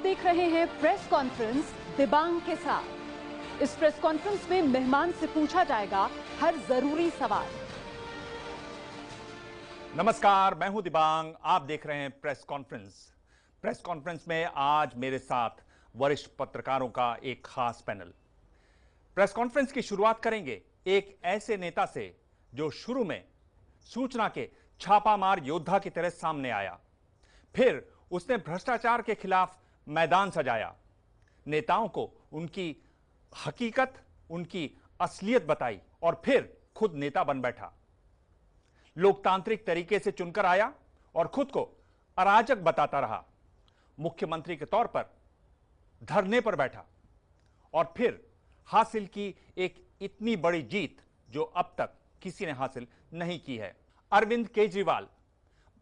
देख रहे हैं प्रेस कॉन्फ्रेंस दिबांग के साथ। इस प्रेस कॉन्फ्रेंस में मेहमान से पूछा जाएगा हर जरूरी सवाल। नमस्कार, मैं हूं दिबांग, आप देख रहे हैं प्रेस कॉन्फ्रेंस। प्रेस कॉन्फ्रेंस में आज मेरे साथ वरिष्ठ पत्रकारों का एक खास पैनल। प्रेस कॉन्फ्रेंस की शुरुआत करेंगे एक ऐसे नेता से जो शुरू में सूचना के छापामार योद्धा की तरह सामने आया, फिर उसने भ्रष्टाचार के खिलाफ मैदान सजाया, नेताओं को उनकी हकीकत, उनकी असलियत बताई और फिर खुद नेता बन बैठा। लोकतांत्रिक तरीके से चुनकर आया और खुद को अराजक बताता रहा। मुख्यमंत्री के तौर पर धरने पर बैठा और फिर हासिल की एक इतनी बड़ी जीत जो अब तक किसी ने हासिल नहीं की है। अरविंद केजरीवाल,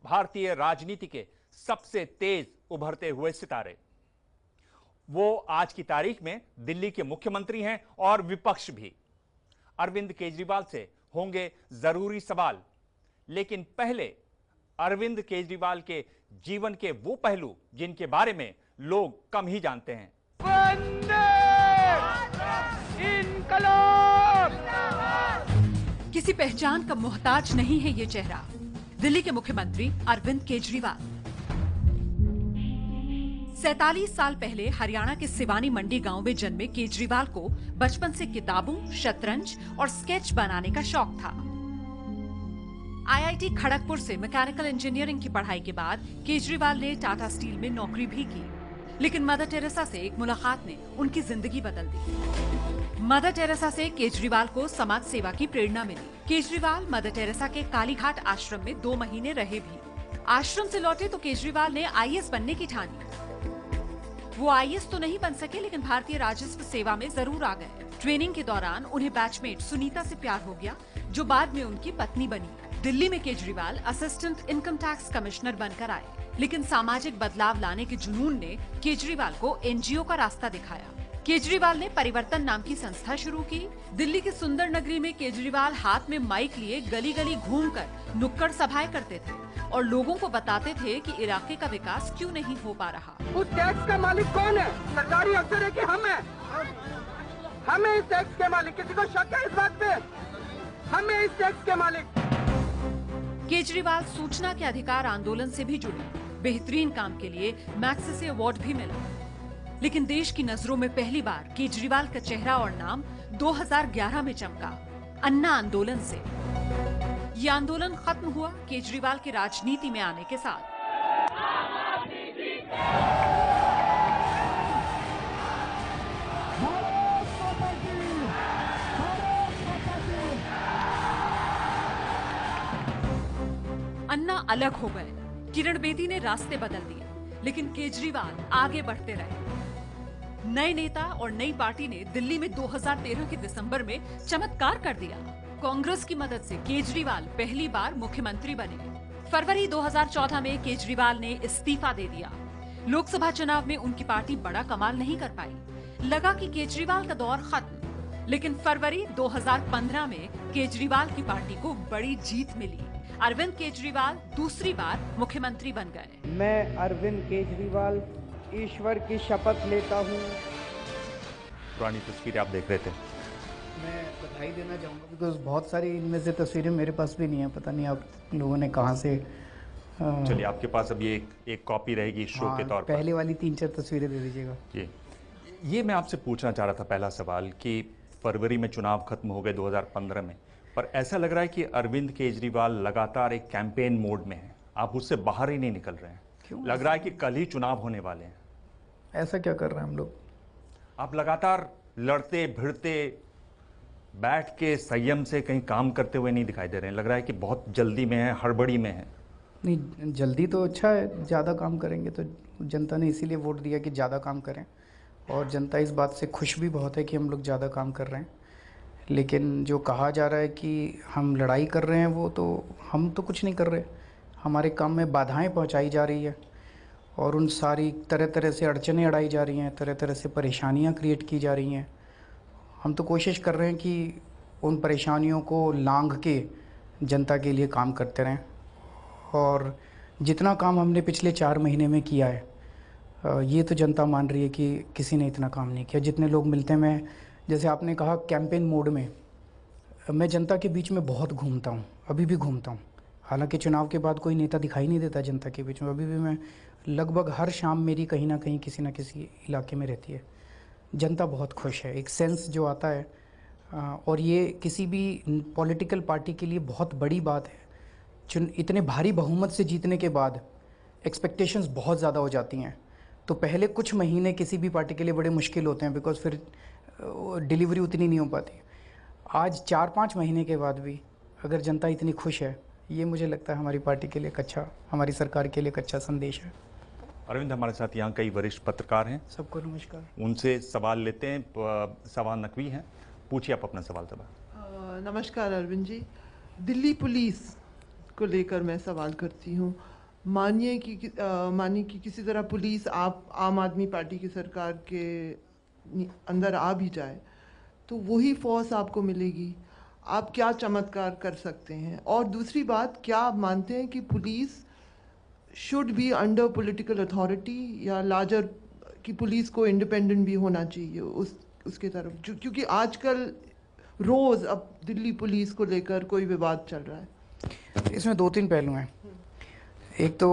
भारतीय राजनीति के सबसे तेज उभरते हुए सितारे। वो आज की तारीख में दिल्ली के मुख्यमंत्री हैं और विपक्ष भी। अरविंद केजरीवाल से होंगे जरूरी सवाल, लेकिन पहले अरविंद केजरीवाल के जीवन के वो पहलू जिनके बारे में लोग कम ही जानते हैं। किसी पहचान का मोहताज नहीं है ये चेहरा, दिल्ली के मुख्यमंत्री अरविंद केजरीवाल। 47 साल पहले हरियाणा के सिवानी मंडी गांव में जन्मे केजरीवाल को बचपन से किताबों, शतरंज और स्केच बनाने का शौक था। आईआईटी खड़गपुर से मैकेनिकल इंजीनियरिंग की पढ़ाई के बाद केजरीवाल ने टाटा स्टील में नौकरी भी की, लेकिन मदर टेरेसा से एक मुलाकात ने उनकी जिंदगी बदल दी। मदर टेरेसा से केजरीवाल को समाज सेवा की प्रेरणा मिली। केजरीवाल मदर टेरेसा के कालीघाट आश्रम में 2 महीने रहे भी। आश्रम से लौटे तो केजरीवाल ने आईएएस बनने की ठानी। वो आईएएस तो नहीं बन सके, लेकिन भारतीय राजस्व सेवा में जरूर आ गए। ट्रेनिंग के दौरान उन्हें बैचमेट सुनीता से प्यार हो गया, जो बाद में उनकी पत्नी बनी। दिल्ली में Kejriwal assistant income tax commissioner बनकर आए, लेकिन सामाजिक बदलाव लाने के जुनून ने केजरीवाल को एनजीओ का रास्ता दिखाया। केजरीवाल ने परिवर्तन नाम की संस्था शुरू की। दिल्ली के सुंदर नगरी में केजरीवाल हाथ में माइक लिए गली गली घूमकर नुक्कड़ सभाएं करते थे और लोगों को बताते थे कि इलाके का विकास क्यों नहीं हो पा रहा। उस टैक्स का मालिक कौन है? सरकारी अफसर है कि हम हैं? हमें इस टैक्स के मालिक, किसी को शक है इस बात पे? हमें इस टैक्स के मालिक। केजरीवाल सूचना के अधिकार आंदोलन से भी जुड़े। बेहतरीन काम के लिए मैग्सेसे अवार्ड भी मिला। लेकिन देश की नजरों में पहली बार केजरीवाल का चेहरा और नाम 2011 में चमका, अन्ना आंदोलन से। ये आंदोलन खत्म हुआ केजरीवाल के राजनीति में आने के साथ। अन्ना अलग हो गए, किरण बेदी ने रास्ते बदल दिए, लेकिन केजरीवाल आगे बढ़ते रहे। नए नेता और नई पार्टी ने दिल्ली में 2013 के दिसंबर में चमत्कार कर दिया। कांग्रेस की मदद से केजरीवाल पहली बार मुख्यमंत्री बने। फरवरी 2014 में केजरीवाल ने इस्तीफा दे दिया। लोकसभा चुनाव में उनकी पार्टी बड़ा कमाल नहीं कर पाई। लगा कि केजरीवाल का दौर खत्म, लेकिन फरवरी 2015 में केजरीवाल की पार्टी को बड़ी जीत मिली। अरविंद केजरीवाल दूसरी बार मुख्यमंत्री बन गए। मैं अरविंद केजरीवाल ईश्वर की शपथ लेता हूँ। पुरानी तस्वीरें आप देख रहे थे। मैं बधाई देना चाहूँगा, बिकॉज बहुत सारी इनमें से तस्वीरें मेरे पास भी नहीं है। पता नहीं आप लोगों ने कहाँ से। चलिए, आपके पास अभी एक कॉपी रहेगी शो के तौर पर। पहले वाली 3-4 तस्वीरें दे दीजिएगा। ये मैं आपसे पूछना चाह रहा था, पहला सवाल कि फरवरी में चुनाव खत्म हो गए 2015 में, पर ऐसा लग रहा है कि अरविंद केजरीवाल लगातार एक कैंपेन मोड में है। आप उससे बाहर ही नहीं निकल रहे हैं। क्यों? लग रहा है कि कल ही चुनाव होने वाले हैं। ऐसा क्या कर रहे हैं हम लोग? आप लगातार लड़ते भिड़ते, बैठ के संयम से कहीं काम करते हुए नहीं दिखाई दे रहे हैं। लग रहा है कि बहुत जल्दी में है, हड़बड़ी में है। नहीं, जल्दी तो अच्छा है, ज़्यादा काम करेंगे तो जनता ने इसीलिए वोट दिया कि ज़्यादा काम करें, और जनता इस बात से खुश भी बहुत है कि हम लोग ज़्यादा काम कर रहे हैं। लेकिन जो कहा जा रहा है कि हम लड़ाई कर रहे हैं, वो तो हम तो कुछ नहीं कर रहे। हमारे काम में बाधाएं पहुंचाई जा रही है और उन सारी तरह तरह से अड़चनें अड़ाई जा रही हैं, तरह तरह से परेशानियां क्रिएट की जा रही हैं। हम तो कोशिश कर रहे हैं कि उन परेशानियों को लांघ के जनता के लिए काम करते रहें, और जितना काम हमने पिछले 4 महीने में किया है ये तो जनता मान रही है कि किसी ने इतना काम नहीं किया। जितने लोग मिलते हैं, मैं जैसे आपने कहा कैंपेन मोड में, मैं जनता के बीच में बहुत घूमता हूँ, अभी भी घूमता हूँ। हालांकि चुनाव के बाद कोई नेता दिखाई नहीं देता जनता के बीच में, अभी भी मैं लगभग हर शाम मेरी कहीं ना कहीं किसी न किसी इलाके में रहती है। जनता बहुत खुश है, एक सेंस जो आता है, और ये किसी भी पॉलिटिकल पार्टी के लिए बहुत बड़ी बात है। इतने भारी बहुमत से जीतने के बाद एक्सपेक्टेशंस बहुत ज़्यादा हो जाती हैं, तो पहले कुछ महीने किसी भी पार्टी के लिए बड़े मुश्किल होते हैं, बिकॉज फिर डिलीवरी उतनी नहीं हो पाती। आज 4-5 महीने के बाद भी अगर जनता इतनी खुश है, ये मुझे लगता है हमारी पार्टी के लिए एक अच्छा, हमारी सरकार के लिए एक अच्छा संदेश है। अरविंद, हमारे साथ यहाँ कई वरिष्ठ पत्रकार हैं, सबको नमस्कार। उनसे सवाल लेते हैं। सवाल नकवी हैं, पूछिए आप अपना सवाल। नमस्कार अरविंद जी, दिल्ली पुलिस को लेकर मैं सवाल करती हूँ। मानिए कि किसी तरह पुलिस आप आम आदमी पार्टी की सरकार के अंदर आ भी जाए, तो वही फोर्स आपको मिलेगी, आप क्या चमत्कार कर सकते हैं? और दूसरी बात, क्या आप मानते हैं कि police should be under political authority, या लार्जर कि पुलिस को इंडिपेंडेंट भी होना चाहिए उसके तरफ, क्योंकि आजकल रोज़ अब दिल्ली पुलिस को लेकर कोई विवाद चल रहा है? इसमें 2-3 पहलू हैं। एक तो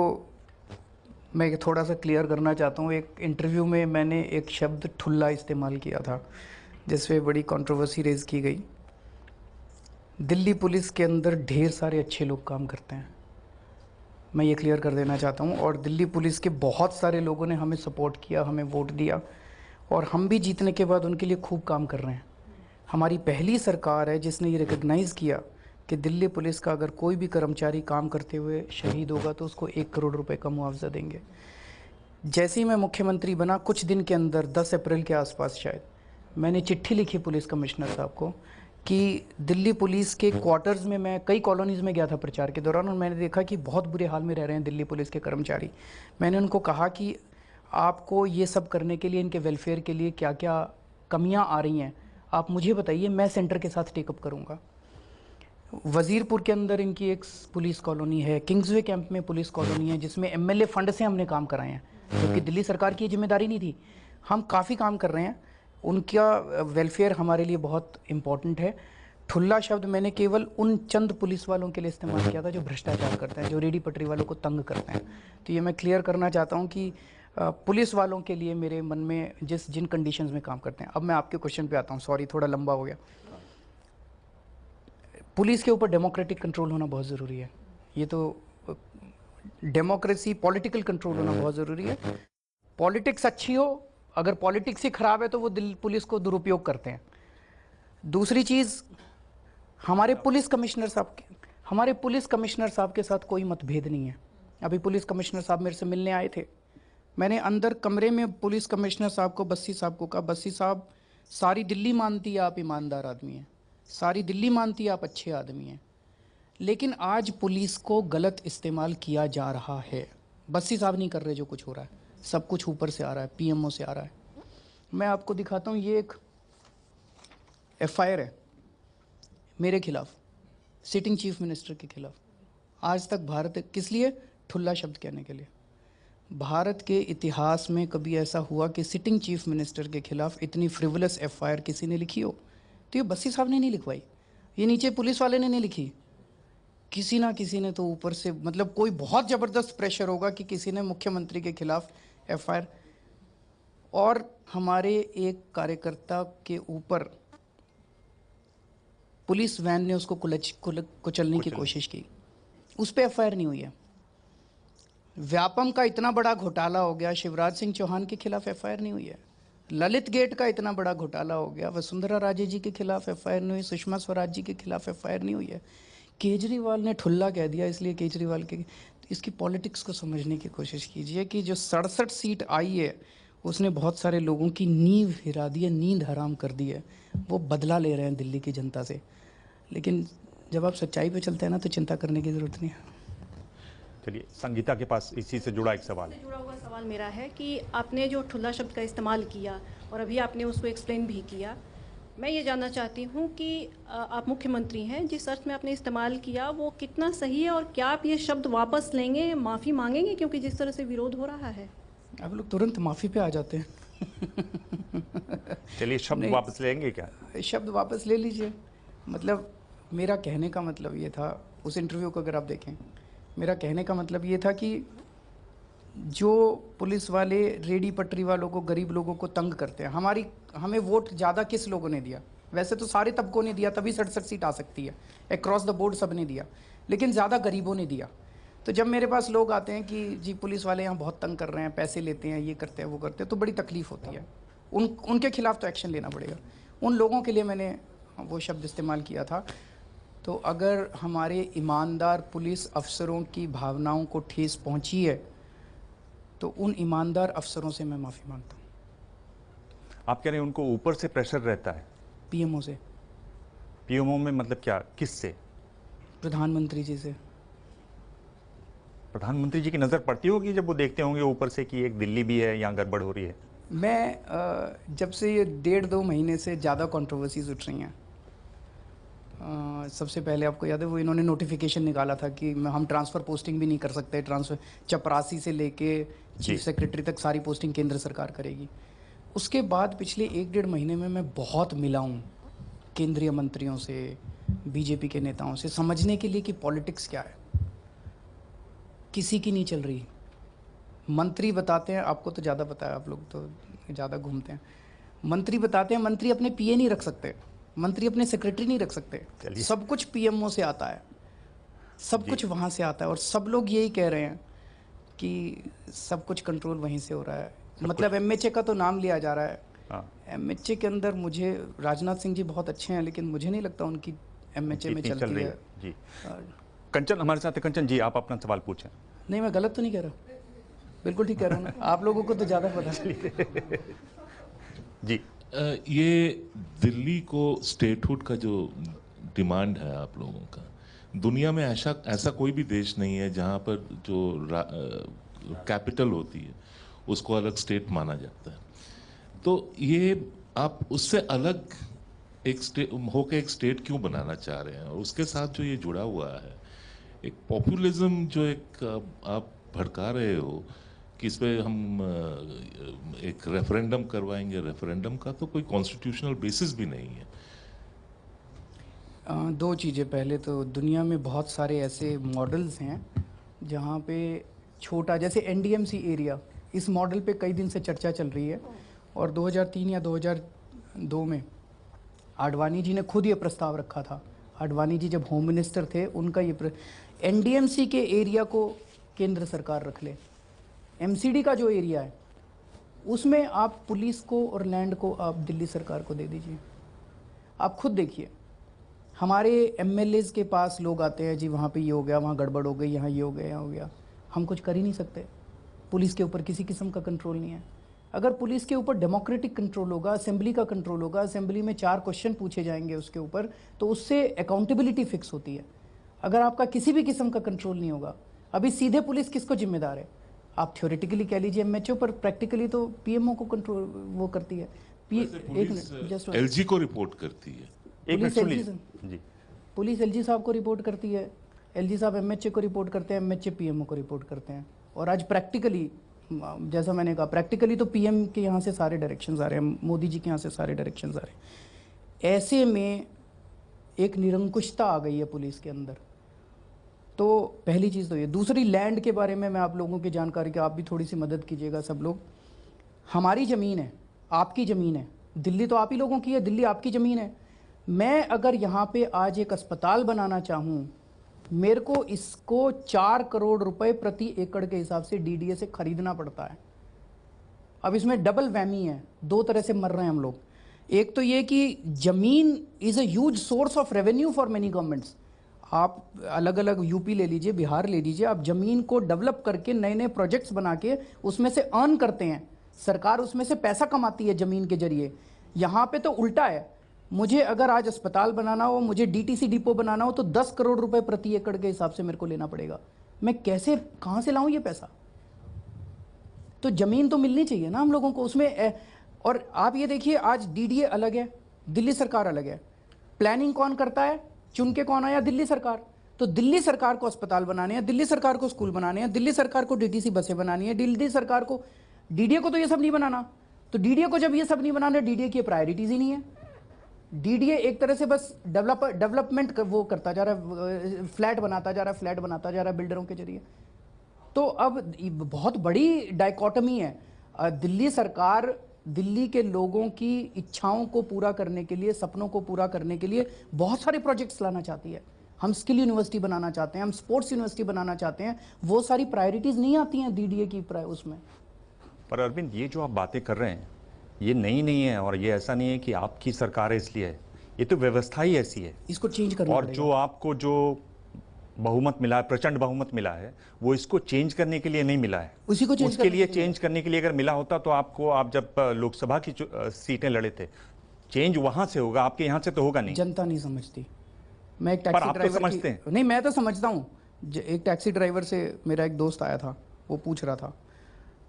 मैं थोड़ा सा क्लियर करना चाहता हूँ, एक इंटरव्यू में मैंने एक शब्द ठुल्ला इस्तेमाल किया था, जिसपे बड़ी कंट्रोवर्सी रेज़ की गई। दिल्ली पुलिस के अंदर ढेर सारे अच्छे लोग काम करते हैं, मैं ये क्लियर कर देना चाहता हूँ। और दिल्ली पुलिस के बहुत सारे लोगों ने हमें सपोर्ट किया, हमें वोट दिया, और हम भी जीतने के बाद उनके लिए खूब काम कर रहे हैं। हमारी पहली सरकार है जिसने ये रिकग्नाइज़ किया कि दिल्ली पुलिस का अगर कोई भी कर्मचारी काम करते हुए शहीद होगा तो उसको 1 करोड़ रुपए का मुआवजा देंगे। जैसे ही मैं मुख्यमंत्री बना, कुछ दिन के अंदर 10 अप्रैल के आसपास शायद, मैंने चिट्ठी लिखी पुलिस कमिश्नर साहब को कि दिल्ली पुलिस के क्वार्टर्स में, मैं कई कॉलोनीज़ में गया था प्रचार के दौरान, और मैंने देखा कि बहुत बुरे हाल में रह रहे हैं दिल्ली पुलिस के कर्मचारी। मैंने उनको कहा कि आपको ये सब करने के लिए, इनके वेलफेयर के लिए क्या क्या कमियां आ रही हैं, आप मुझे बताइए, मैं सेंटर के साथ टेकअप करूँगा। वज़ीरपुर के अंदर इनकी एक पुलिस कॉलोनी है, किंग्सवे कैंप में पुलिस कॉलोनी है, जिसमें MLA फंड से हमने काम कराए हैं, क्योंकि दिल्ली सरकार की जिम्मेदारी नहीं थी। हम काफ़ी काम कर रहे हैं, उनका वेलफेयर हमारे लिए बहुत इम्पॉर्टेंट है। ठुल्ला शब्द मैंने केवल उन चंद पुलिस वालों के लिए इस्तेमाल किया था जो भ्रष्टाचार करते हैं, जो रेडी पटरी वालों को तंग करते हैं। तो ये मैं क्लियर करना चाहता हूँ कि पुलिस वालों के लिए मेरे मन में जिन कंडीशंस में काम करते हैं। अब मैं आपके क्वेश्चन पे आता हूँ, सॉरी थोड़ा लंबा हो गया। पुलिस के ऊपर डेमोक्रेटिक कंट्रोल होना बहुत ज़रूरी है। ये तो डेमोक्रेसी, पॉलिटिकल कंट्रोल होना बहुत ज़रूरी है। पॉलिटिक्स अच्छी हो, अगर पॉलिटिक्स ही ख़राब है तो वो दिल्ली पुलिस को दुरुपयोग करते हैं। दूसरी चीज़, हमारे पुलिस कमिश्नर साहब के साथ कोई मतभेद नहीं है। अभी पुलिस कमिश्नर साहब मेरे से मिलने आए थे, मैंने अंदर कमरे में पुलिस कमिश्नर साहब को, बस्सी साहब को कहा, बस्सी साहब, सारी दिल्ली मानती है आप ईमानदार आदमी हैं, सारी दिल्ली मानती है आप अच्छे आदमी हैं, लेकिन आज पुलिस को गलत इस्तेमाल किया जा रहा है। बस्सी साहब नहीं कर रहे जो कुछ हो रहा है, सब कुछ ऊपर से आ रहा है, PMO से आ रहा है। मैं आपको दिखाता हूँ, ये एक FIR है मेरे खिलाफ, सिटिंग चीफ मिनिस्टर के खिलाफ। आज तक भारत, किस लिए? ठुल्ला शब्द कहने के लिए। भारत के इतिहास में कभी ऐसा हुआ कि सिटिंग चीफ मिनिस्टर के खिलाफ इतनी फ्रिवलस FIR किसी ने लिखी हो? तो ये बस्सी साहब ने नहीं लिखवाई, ये नीचे पुलिस वाले ने नहीं लिखी, किसी ना किसी ने तो ऊपर से, मतलब कोई बहुत ज़बरदस्त प्रेशर होगा कि किसी ने मुख्यमंत्री के खिलाफ FIR। और हमारे एक कार्यकर्ता के ऊपर पुलिस वैन ने उसको कुचलने की कोशिश की, उस पर FIR नहीं हुई है। व्यापम का इतना बड़ा घोटाला हो गया, शिवराज सिंह चौहान के खिलाफ FIR नहीं हुई है। ललित गेट का इतना बड़ा घोटाला हो गया, वसुंधरा राजे जी के खिलाफ FIR नहीं हुई, सुषमा स्वराज जी के खिलाफ FIR नहीं हुई है। केजरीवाल ने ठुल्ला कह दिया, इसलिए केजरीवाल के, इसकी पॉलिटिक्स को समझने की कोशिश कीजिए कि जो 67 सीट आई है उसने बहुत सारे लोगों की नींव हिरा दी है, नींद हराम कर दी है। वो बदला ले रहे हैं दिल्ली की जनता से, लेकिन जब आप सच्चाई पे चलते हैं ना तो चिंता करने की ज़रूरत नहीं है। चलिए, संगीता के पास इसी से जुड़ा एक सवाल है। जुड़ा हुआ सवाल मेरा है कि आपने जो ठुल्ला शब्द का इस्तेमाल किया और अभी आपने उसको एक्सप्लेन भी किया, मैं ये जानना चाहती हूँ कि आप मुख्यमंत्री हैं, जिस अर्थ में आपने इस्तेमाल किया वो कितना सही है, और क्या आप ये शब्द वापस लेंगे, माफ़ी मांगेंगे, क्योंकि जिस तरह से विरोध हो रहा है? आप लोग तुरंत माफ़ी पे आ जाते हैं। चलिए, शब्द नहीं। वापस लेंगे क्या? शब्द वापस ले लीजिए। मतलब मेरा कहने का मतलब ये था, उस इंटरव्यू को अगर आप देखें, मेरा कहने का मतलब ये था कि जो पुलिस वाले रेडी पटरी वालों को, गरीब लोगों को तंग करते हैं, हमें वोट ज़्यादा किस लोगों ने दिया? वैसे तो सारे तबकों ने दिया, तभी 67 सीट आ सकती है, अक्रॉस द बोर्ड सब ने दिया, लेकिन ज़्यादा गरीबों ने दिया। तो जब मेरे पास लोग आते हैं कि जी पुलिस वाले यहाँ बहुत तंग कर रहे हैं, पैसे लेते हैं, ये करते हैं, वो करते हैं, तो बड़ी तकलीफ़ होती है। उनके खिलाफ तो एक्शन लेना पड़ेगा। उन लोगों के लिए मैंने वो शब्द इस्तेमाल किया था। तो अगर हमारे ईमानदार पुलिस अफसरों की भावनाओं को ठेस पहुंची है तो उन ईमानदार अफसरों से मैं माफ़ी मांगता हूँ। आप कह रहे हैं उनको ऊपर से प्रेशर रहता है? पीएमओ से। पीएमओ में मतलब क्या, किस से? प्रधानमंत्री जी से। प्रधानमंत्री जी की नज़र पड़ती होगी जब वो देखते होंगे ऊपर से कि एक दिल्ली भी है, यहाँ गड़बड़ हो रही है? मैं जब से ये 1.5-2 महीने से ज़्यादा कंट्रोवर्सीज उठ रही हैं, सबसे पहले आपको याद है वो इन्होंने नोटिफिकेशन निकाला था कि हम ट्रांसफ़र पोस्टिंग भी नहीं कर सकते, ट्रांसफ़र चपरासी से लेके चीफ सेक्रेटरी तक सारी पोस्टिंग केंद्र सरकार करेगी। उसके बाद पिछले 1-1.5 महीने में मैं बहुत मिला हूँ केंद्रीय मंत्रियों से, बीजेपी के नेताओं से, समझने के लिए कि पॉलिटिक्स क्या है। किसी की नहीं चल रही। मंत्री बताते हैं, आपको तो ज़्यादा पता है, आप लोग तो ज़्यादा घूमते हैं। मंत्री बताते हैं मंत्री अपने पीए नहीं रख सकते, मंत्री अपने सेक्रेटरी नहीं रख सकते, सब कुछ पीएमओ से आता है, सब कुछ वहाँ से आता है। और सब लोग यही कह रहे हैं कि सब कुछ कंट्रोल वहीं से हो रहा है। मतलब एमएचए का तो नाम लिया जा रहा है। एमएचए के अंदर मुझे राजनाथ सिंह जी बहुत अच्छे हैं, लेकिन मुझे नहीं लगता उनकी एमएचए में चलती है जी। कंचन हमारे साथ है। कंचन जी, आप अपना सवाल पूछें। नहीं, मैं गलत तो नहीं कह रहा, बिल्कुल ठीक कह रहा हूँ ना। आप लोगों को तो ज़्यादा पता है जी। ये दिल्ली को स्टेटहुड का जो डिमांड है आप लोगों का, दुनिया में ऐसा कोई भी देश नहीं है जहाँ पर जो कैपिटल होती है उसको अलग स्टेट माना जाता है। तो ये आप उससे अलग एक स्टेट क्यों बनाना चाह रहे हैं? और उसके साथ जो ये जुड़ा हुआ है एक पॉपुलिज्म जो एक आप भड़का रहे हो कि इस पे हम एक रेफरेंडम करवाएंगे। रेफरेंडम का तो कोई कॉन्स्टिट्यूशनल बेसिस भी नहीं है। दो चीज़ें। पहले तो दुनिया में बहुत सारे ऐसे मॉडल्स हैं जहाँ पे छोटा, जैसे एनडीएमसी एरिया, इस मॉडल पे कई दिन से चर्चा चल रही है। और 2003 या 2002 में आडवाणी जी ने खुद ये प्रस्ताव रखा था। आडवाणी जी जब होम मिनिस्टर थे, उनका ये एनडीएमसी के एरिया को केंद्र सरकार रख ले। एमसीडी का जो एरिया है उसमें आप पुलिस को और लैंड को आप दिल्ली सरकार को दे दीजिए। आप खुद देखिए, हमारे एमएलएज के पास लोग आते हैं, जी वहाँ पे ये हो गया, वहाँ गड़बड़ हो गई, यहाँ ये हो गया, यहाँ हो गया। हम कुछ कर ही नहीं सकते। पुलिस के ऊपर किसी किस्म का कंट्रोल नहीं है। अगर पुलिस के ऊपर डेमोक्रेटिक कंट्रोल होगा, असेंबली का कंट्रोल होगा, असेंबली में 4 क्वेश्चन पूछे जाएंगे उसके ऊपर, तो उससे अकाउंटेबिलिटी फिक्स होती है। अगर आपका किसी भी किस्म का कंट्रोल नहीं होगा, अभी सीधे पुलिस किसको जिम्मेदार है? आप थ्योरेटिकली कह लीजिए एमएचओ, पर प्रैक्टिकली तो पीएमओ को कंट्रोल वो करती है। एलजी को रिपोर्ट करती है। पुलिस एलजी साहब को रिपोर्ट करती है, एलजी साहब एमएचए को रिपोर्ट करते हैं, एमएचए पीएमओ को रिपोर्ट करते हैं। और आज प्रैक्टिकली, जैसा मैंने कहा, प्रैक्टिकली तो पीएम के यहाँ से सारे डायरेक्शंस आ रहे हैं, मोदी जी के यहाँ से सारे डायरेक्शंस आ रहे हैं। ऐसे में एक निरंकुशता आ गई है पुलिस के अंदर। तो पहली चीज़ तो ये। दूसरी, लैंड के बारे में मैं आप लोगों की जानकारी की आप भी थोड़ी सी मदद कीजिएगा सब लोग। हमारी ज़मीन है, आपकी ज़मीन है, दिल्ली तो आप ही लोगों की है, दिल्ली आपकी ज़मीन है। मैं अगर यहाँ पे आज एक अस्पताल बनाना चाहूँ, मेरे को इसको 4 करोड़ रुपए प्रति एकड़ के हिसाब से डीडीए से खरीदना पड़ता है। अब इसमें डबल वैमी है, 2 तरह से मर रहे हैं हम लोग। एक तो ये कि ज़मीन is a huge source of revenue for many governments. आप अलग अलग यूपी ले लीजिए, बिहार ले लीजिए, आप ज़मीन को डेवलप करके नए नए प्रोजेक्ट्स बना के उसमें से अर्न करते हैं, सरकार उसमें से पैसा कमाती है ज़मीन के जरिए। यहाँ पे तो उल्टा है। मुझे अगर आज अस्पताल बनाना हो, मुझे डीटीसी डिपो बनाना हो, तो 10 करोड़ रुपए प्रति एकड़ के हिसाब से मेरे को लेना पड़ेगा। मैं कैसे, कहाँ से लाऊं ये पैसा? तो ज़मीन तो मिलनी चाहिए ना हम लोगों को उसमें। और आप ये देखिए, आज डीडीए अलग है, दिल्ली सरकार अलग है। प्लानिंग कौन करता है? चुन के कौन आया? दिल्ली सरकार। तो दिल्ली सरकार को अस्पताल बनाने हैं, दिल्ली सरकार को स्कूल बनाने हैं, दिल्ली सरकार को डीटीसी बसें बनानी है, दिल्ली सरकार को डीडीए को तो ये सब नहीं बनाना, तो डीडीए को जब ये सब नहीं बनाना, डीडीए की प्रायोरिटीज ही नहीं है। डीडीए एक तरह से बस डेवलपमेंट वो करता जा रहा है, फ्लैट बनाता जा रहा है, फ्लैट बनाता जा रहा है बिल्डरों के जरिए। तो अब बहुत बड़ी डाइकोटमी है। दिल्ली सरकार दिल्ली के लोगों की इच्छाओं को पूरा करने के लिए, सपनों को पूरा करने के लिए बहुत सारे प्रोजेक्ट्स लाना चाहती है। हम स्किल यूनिवर्सिटी बनाना चाहते हैं, हम स्पोर्ट्स यूनिवर्सिटी बनाना चाहते हैं, वो सारी प्रायोरिटीज नहीं आती हैं डीडीए की उसमें। पर अरविंद, ये जो आप बातें कर रहे हैं ये नई नहीं है, और ये ऐसा नहीं है कि आपकी सरकार है इसलिए है, ये तो व्यवस्था ही ऐसी है। इसको चेंज करना और पड़ेगा। जो आपको जो बहुमत मिला है, प्रचंड बहुमत मिला है, वो इसको चेंज करने के लिए नहीं मिला है। उसी को चेंज उसके लिए चेंज करने के लिए अगर मिला होता तो आपको, आप जब लोकसभा की सीटें लड़े थे, चेंज वहां से होगा, आपके यहाँ से तो होगा नहीं। जनता नहीं समझती। मैं एक पर टैक्सी आप तो ड्राइवर समझते हैं। नहीं, मैं तो समझता हूँ। एक टैक्सी ड्राइवर से मेरा एक दोस्त आया था, वो पूछ रहा था,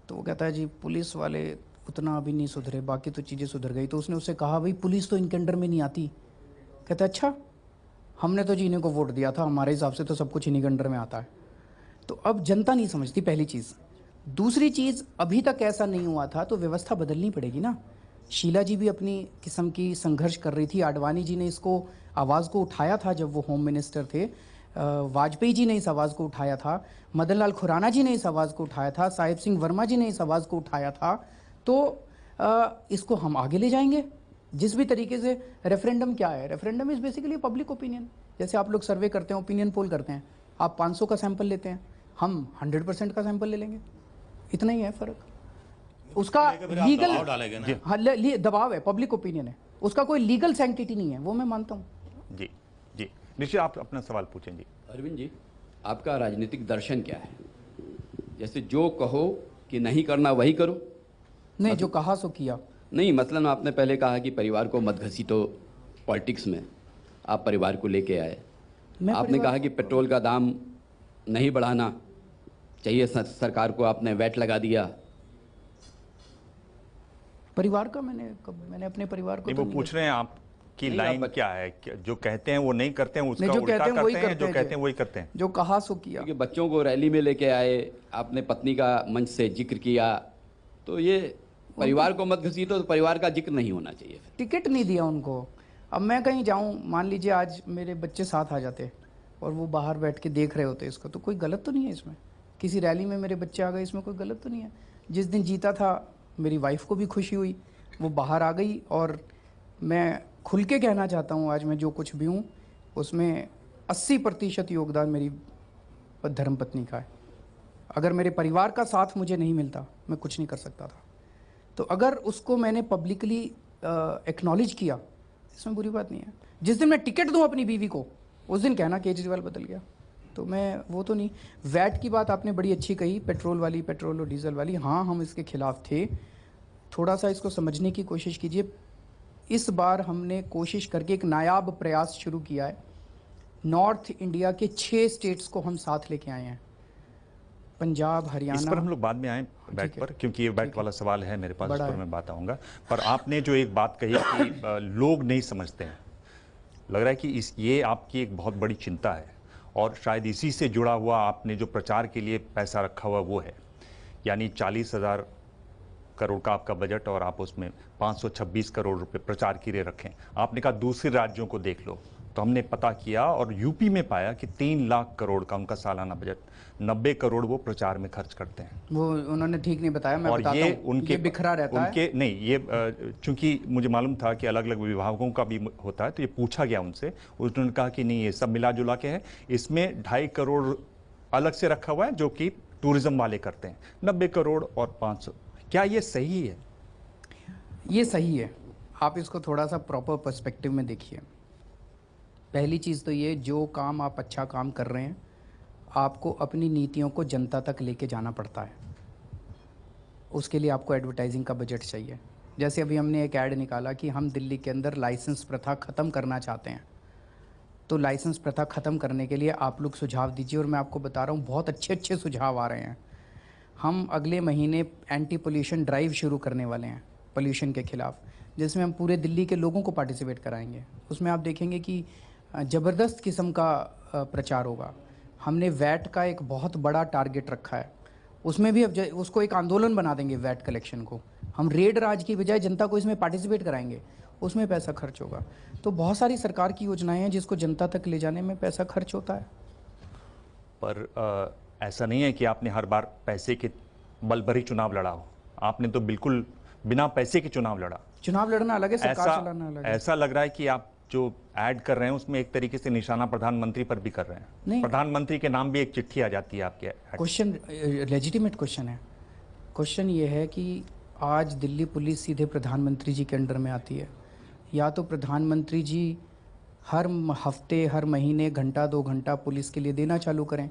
तो वो कहता है जी पुलिस वाले उतना अभी नहीं सुधरे, बाकी तो चीज़ें सुधर गई। तो उसने उससे कहा भाई पुलिस तो इनके अंडर में नहीं आती। कहता है अच्छा, हमने तो जी इन्हीं को वोट दिया था, हमारे हिसाब से तो सब कुछ इन्हीं के अंडर में आता है। तो अब जनता नहीं समझती, पहली चीज़। दूसरी चीज़, अभी तक ऐसा नहीं हुआ था तो व्यवस्था बदलनी पड़ेगी ना। शीला जी भी अपनी किस्म की संघर्ष कर रही थी, आडवाणी जी ने इसको आवाज़ को उठाया था जब वो होम मिनिस्टर थे, वाजपेयी जी ने इस आवाज़ को उठाया था, मदन लाल खुराना जी ने इस आवाज़ को उठाया था, साहिब सिंह वर्मा जी ने इस आवाज़ को उठाया था। तो इसको हम आगे ले जाएंगे जिस भी तरीके से। रेफरेंडम क्या है? Referendum is basically public opinion. जैसे आप लोग सर्वे करते हैं, ओपिनियन पोल करते हैं, आप 500 का सैंपल लेते हैं, हम 100% का सैंपल ले लेंगे, इतना ही है फ़र्क। उसका लीगल हाँ, दबाव है, पब्लिक ओपिनियन है, उसका कोई लीगल सैंक्टिटी नहीं है, वो मैं मानता हूँ। जी जी, निश्चित आप अपना सवाल पूछें जी। अरविंद जी, आपका राजनीतिक दर्शन क्या है? जैसे जो कहो कि नहीं करना वही करो? नहीं, जो कहा सो किया। नहीं, मसलन आपने पहले कहा कि परिवार को मत घसीटो पॉलिटिक्स में, आप परिवार को लेके आए। आपने कहा कि पेट्रोल का दाम नहीं बढ़ाना चाहिए सरकार को, आपने वैट लगा दिया। परिवार का मैंने अपने परिवार को नहीं, वो पूछ रहे हैं आपकी लाइन क्या है? जो कहते हैं वो नहीं करते हैं, उसका जो उल्टा कहते हैं वही करते हैं, जो करते कहते हैं वही करते हैं। जो कहा सो किया। क्योंकि बच्चों को रैली में लेके आए, आपने पत्नी का मंच से जिक्र किया, तो ये परिवार को मत घसीटो, तो परिवार का जिक्र नहीं होना चाहिए। टिकट नहीं दिया उनको। अब मैं कहीं जाऊं, मान लीजिए आज मेरे बच्चे साथ आ जाते और वो बाहर बैठ के देख रहे होते इसको, तो कोई गलत तो नहीं है इसमें। किसी रैली में मेरे बच्चे आ गए, इसमें कोई गलत तो नहीं है। जिस दिन जीता था मेरी वाइफ को भी खुशी हुई, वो बाहर आ गई। और मैं खुल के कहना चाहता हूँ, आज मैं जो कुछ भी हूँ उसमें 80% योगदान मेरी धर्मपत्नी का है। अगर मेरे परिवार का साथ मुझे नहीं मिलता, मैं कुछ नहीं कर सकता था। तो अगर उसको मैंने पब्लिकली एक्नॉलेज किया, इसमें बुरी बात नहीं है। जिस दिन मैं टिकट दूं अपनी बीवी को, उस दिन कहना केजरीवाल बदल गया, तो मैं वो तो नहीं। वैट की बात आपने बड़ी अच्छी कही, पेट्रोल और डीजल वाली। हाँ, हम इसके खिलाफ थे। थोड़ा सा इसको समझने की कोशिश कीजिए। इस बार हमने कोशिश करके एक नायाब प्रयास शुरू किया है। नॉर्थ इंडिया के 6 स्टेट्स को हम साथ लेके आए हैं, पंजाब, हरियाणा। इस पर हम लोग बाद में आए बैट पर, क्योंकि ये बैट वाला सवाल है मेरे पास, इस पर मैं बात आऊँगा। पर आपने जो एक बात कही कि लोग नहीं समझते हैं, लग रहा है कि ये आपकी एक बहुत बड़ी चिंता है, और शायद इसी से जुड़ा हुआ आपने जो प्रचार के लिए पैसा रखा हुआ वो है। यानी 40,000 करोड़ का आपका बजट, और आप उसमें 526 करोड़ रुपए प्रचार के लिए रखें। आपने कहा दूसरे राज्यों को देख लो, तो हमने पता किया और यूपी में पाया कि 3 लाख करोड़ का उनका सालाना बजट, 90 करोड़ वो प्रचार में खर्च करते हैं। वो उन्होंने ठीक नहीं बताया, मैं और बताता ये हूं, उनके ये बिखरा रहता है। नहीं, ये चूंकि मुझे मालूम था कि अलग अलग विभागों का भी होता है, तो ये पूछा गया उनसे। उन्होंने कहा कि नहीं, ये सब मिला जुला के है, इसमें 2.5 करोड़ अलग से रखा हुआ है जो कि टूरिज्म वाले करते हैं, 90 करोड़ और 500। क्या ये सही है? ये सही है। आप इसको थोड़ा सा प्रॉपर पर्सपेक्टिव में देखिए। पहली चीज़ तो ये, जो काम आप अच्छा काम कर रहे हैं, आपको अपनी नीतियों को जनता तक लेके जाना पड़ता है। उसके लिए आपको एडवर्टाइजिंग का बजट चाहिए। जैसे अभी हमने एक ऐड निकाला कि हम दिल्ली के अंदर लाइसेंस प्रथा ख़त्म करना चाहते हैं, तो लाइसेंस प्रथा ख़त्म करने के लिए आप लोग सुझाव दीजिए। और मैं आपको बता रहा हूँ, बहुत अच्छे अच्छे सुझाव आ रहे हैं। हम अगले महीने एंटी पोल्यूशन ड्राइव शुरू करने वाले हैं पोल्यूशन के ख़िलाफ़, जिसमें हम पूरे दिल्ली के लोगों को पार्टिसिपेट कराएंगे। उसमें आप देखेंगे कि ज़बरदस्त किस्म का प्रचार होगा। हमने वैट का एक बहुत बड़ा टारगेट रखा है, उसमें भी अब उसको एक आंदोलन बना देंगे वैट कलेक्शन को। हम रेड राज की बजाय जनता को इसमें पार्टिसिपेट कराएंगे, उसमें पैसा खर्च होगा। तो बहुत सारी सरकार की योजनाएं हैं जिसको जनता तक ले जाने में पैसा खर्च होता है। पर ऐसा नहीं है कि आपने हर बार पैसे के बल पर ही चुनाव लड़ा हो। आपने तो बिल्कुल बिना पैसे के चुनाव लड़ा। चुनाव लड़ना अलग है, सरकार चलाना अलग है। ऐसा लग रहा है कि आप जो ऐड कर रहे हैं उसमें एक तरीके से निशाना प्रधानमंत्री पर भी कर रहे हैं। नहीं, प्रधानमंत्री के नाम भी एक चिट्ठी आ जाती है आपके। क्वेश्चन लेजिटिमेट क्वेश्चन है। क्वेश्चन ये है कि आज दिल्ली पुलिस सीधे प्रधानमंत्री जी के अंडर में आती है। या तो प्रधानमंत्री जी हर हफ्ते हर महीने घंटा 2 घंटा पुलिस के लिए देना चालू करें,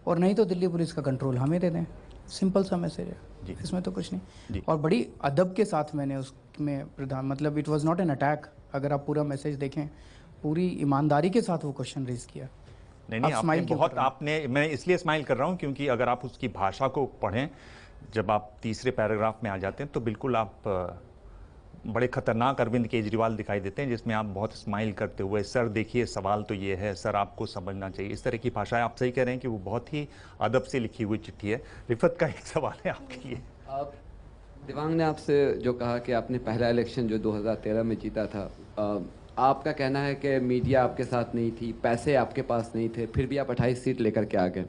और नहीं तो दिल्ली पुलिस का कंट्रोल हमें दे दें। सिंपल सा मैसेज है, इसमें तो कुछ नहीं। और बड़ी अदब के साथ मैंने उसमें मतलब it was not an attack. अगर आप पूरा मैसेज देखें, पूरी ईमानदारी के साथ वो क्वेश्चन रेज किया। नहीं, आपने बहुत मैं इसलिए स्माइल कर रहा हूं क्योंकि अगर आप उसकी भाषा को पढ़ें, जब आप तीसरे पैराग्राफ में आ जाते हैं तो बिल्कुल आप बड़े खतरनाक अरविंद केजरीवाल दिखाई देते हैं, जिसमें आप बहुत स्माइल करते हुए, सर देखिए सवाल तो ये है, सर आपको समझना चाहिए, इस तरह की भाषा है। आप सही कह रहे हैं कि वो बहुत ही अदब से लिखी हुई चिट्ठी है। रिफत का एक सवाल है आपके लिए। दिवांग ने आपसे जो कहा कि आपने पहला इलेक्शन जो 2013 में जीता था, आपका कहना है कि मीडिया आपके साथ नहीं थी, पैसे आपके पास नहीं थे, फिर भी आप 28 सीट लेकर के आ गए।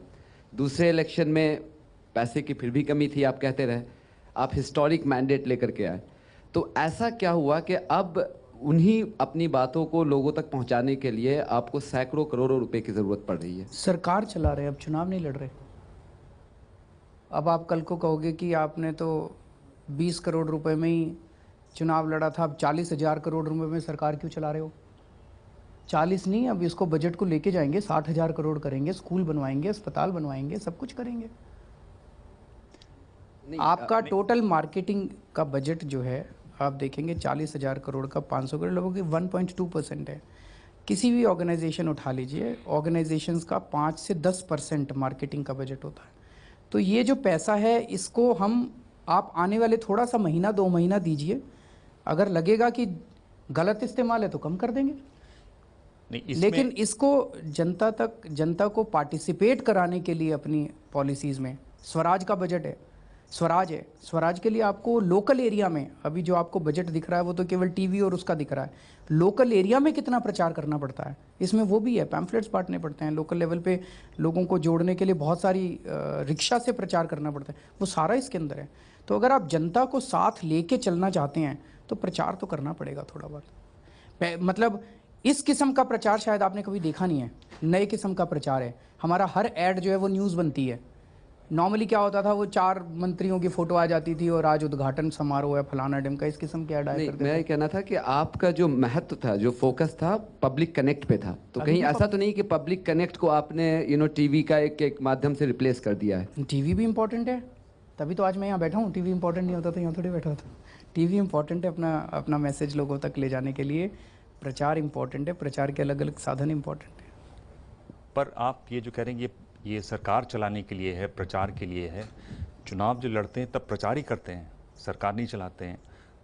दूसरे इलेक्शन में पैसे की फिर भी कमी थी, आप कहते रहे, आप हिस्टोरिक मैंडेट लेकर के आए। तो ऐसा क्या हुआ कि अब उन्हीं अपनी बातों को लोगों तक पहुंचाने के लिए आपको सैकड़ों करोड़ों रुपए की ज़रूरत पड़ रही है? सरकार चला रहे, अब चुनाव नहीं लड़ रहे। अब आप कल को कहोगे कि आपने तो 20 करोड़ रुपए में ही चुनाव लड़ा था, अब 40,000 करोड़ रुपए में सरकार क्यों चला रहे हो? 40 नहीं, अब इसको बजट को लेके जाएंगे, 60,000 करोड़ करेंगे, स्कूल बनवाएंगे, अस्पताल बनवाएंगे, सब कुछ करेंगे। आपका टोटल मार्केटिंग का बजट जो है आप देखेंगे 40,000 करोड़ का 500 करोड़, लोगों की 1.2% है। किसी भी ऑर्गेनाइजेशन उठा लीजिए, ऑर्गेनाइजेशंस का 5 से 10% मार्केटिंग का बजट होता है। तो ये जो पैसा है इसको आप आने वाले थोड़ा सा महीना 2 महीना दीजिए, अगर लगेगा कि गलत इस्तेमाल है तो कम कर देंगे। लेकिन इसको जनता को पार्टिसिपेट कराने के लिए अपनी पॉलिसीज़ में स्वराज का बजट है, स्वराज है। स्वराज के लिए आपको लोकल एरिया में, अभी जो आपको बजट दिख रहा है वो तो केवल टीवी और उसका दिख रहा है, लोकल एरिया में कितना प्रचार करना पड़ता है इसमें वो भी है। पैम्फलेट्स बांटने पड़ते हैं लोकल लेवल पे, लोगों को जोड़ने के लिए बहुत सारी रिक्शा से प्रचार करना पड़ता है, वो सारा इसके अंदर है। तो अगर आप जनता को साथ लेके चलना चाहते हैं तो प्रचार तो करना पड़ेगा थोड़ा बहुत। मतलब इस किस्म का प्रचार शायद आपने कभी देखा नहीं है, नए किस्म का प्रचार है हमारा। हर ऐड जो है वो न्यूज़ बनती है। नॉर्मली क्या होता था, वो 4 मंत्रियों की फोटो आ जाती थी और आज उद्घाटन समारोह है फलाना डिम का, इस किस्म के ऐड आया करते थे। मैं कहना था कि आपका जो महत्व था, जो फोकस था, पब्लिक कनेक्ट पे था। तो कहीं ऐसा तो नहीं कि पब्लिक कनेक्ट को आपने टीवी का एक माध्यम से रिप्लेस कर दिया है? टीवी भी इम्पोर्टेंट है, तभी तो आज मैं यहाँ बैठा हूँ। टीवी इंपॉर्टेंट नहीं होता तो यहाँ थोड़ी बैठा होता। टीवी इंपॉर्टेंट है अपना मैसेज लोगों तक ले जाने के लिए, प्रचार इंपॉर्टेंट है, प्रचार के अलग अलग साधन इंपॉर्टेंट है। पर आप ये जो कह रहे हैं ये सरकार चलाने के लिए है, प्रचार के लिए है। चुनाव जो लड़ते हैं तब प्रचार ही करते हैं, सरकार नहीं चलाते हैं।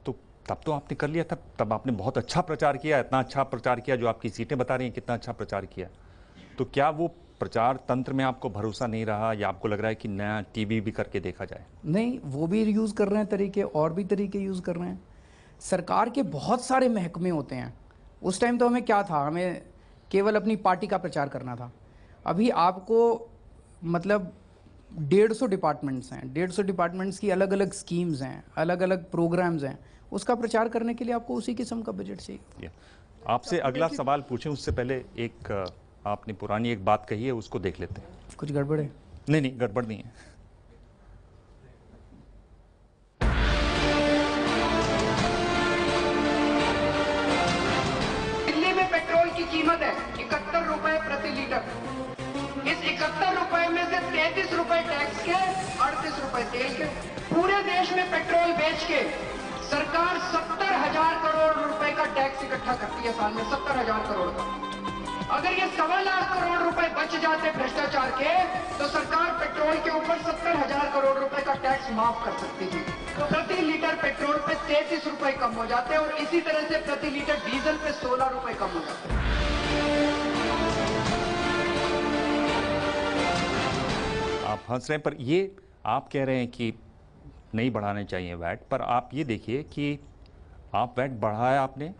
तो तब तो आपने कर लिया था, तब आपने बहुत अच्छा प्रचार किया, इतना अच्छा प्रचार किया जो आपकी सीटें बता रही हैं कितना अच्छा प्रचार किया। तो क्या वो प्रचार तंत्र में आपको भरोसा नहीं रहा, या आपको लग रहा है कि नया टीवी भी करके देखा जाए? नहीं, वो भी यूज़ कर रहे हैं तरीके, और भी तरीके यूज़ कर रहे हैं। सरकार के बहुत सारे महकमे होते हैं। उस टाइम तो हमें क्या था, हमें केवल अपनी पार्टी का प्रचार करना था। अभी आपको मतलब 150 डिपार्टमेंट्स हैं, 150 डिपार्टमेंट्स की अलग अलग स्कीम्स हैं, अलग अलग प्रोग्राम्स हैं, उसका प्रचार करने के लिए आपको उसी किस्म का बजट चाहिए। आपसे अगला सवाल पूछें उससे पहले एक आपने पुरानी एक बात कही है, उसको देख लेते हैं। कुछ गड़बड़ है? नहीं, गड़बड़ नहीं है। दिल्ली में पेट्रोल की कीमत है 71 रुपए प्रति लीटर। इस 71 रुपए में से 33 रुपए टैक्स के, 38 रुपए तेल के। पूरे देश में पेट्रोल बेच के सरकार 70,000 करोड़ रुपए का टैक्स इकट्ठा करती है साल में, 70,000 करोड़ का। अगर ये 1.25 लाख करोड़ रुपए बच जाते भ्रष्टाचार के, तो सरकार पेट्रोल के ऊपर 70,000 करोड़ रुपए का टैक्स माफ कर सकती थी। तो प्रति लीटर पेट्रोल पे 33 रुपए कम हो जाते और इसी तरह से प्रति लीटर डीजल पे 16 रुपए कम हो जाते। आप हंस रहे हैं, पर ये आप कह रहे हैं कि नहीं बढ़ाने चाहिए वैट, पर आप ये देखिए कि आप वैट बढ़ाया आपने।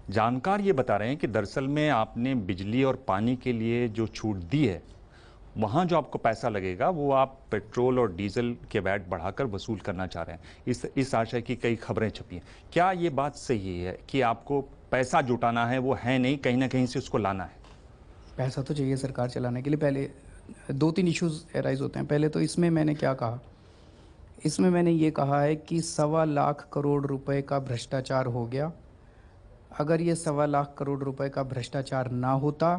जानकार ये बता रहे हैं कि दरअसल में आपने बिजली और पानी के लिए जो छूट दी है, वहाँ जो आपको पैसा लगेगा वो आप पेट्रोल और डीजल के वैट बढ़ाकर वसूल करना चाह रहे हैं। इस आशय की कई खबरें छपी हैं। क्या ये बात सही है कि आपको पैसा जुटाना है, वो है नहीं, कहीं ना कहीं से उसको लाना है? पैसा तो चाहिए सरकार चलाने के लिए। पहले 2-3 इश्यूज एराइज होते हैं। पहले तो इसमें मैंने क्या कहा, इसमें मैंने ये कहा है कि 1.25 लाख करोड़ रुपए का भ्रष्टाचार हो गया। अगर ये 1.25 लाख करोड़ रुपए का भ्रष्टाचार ना होता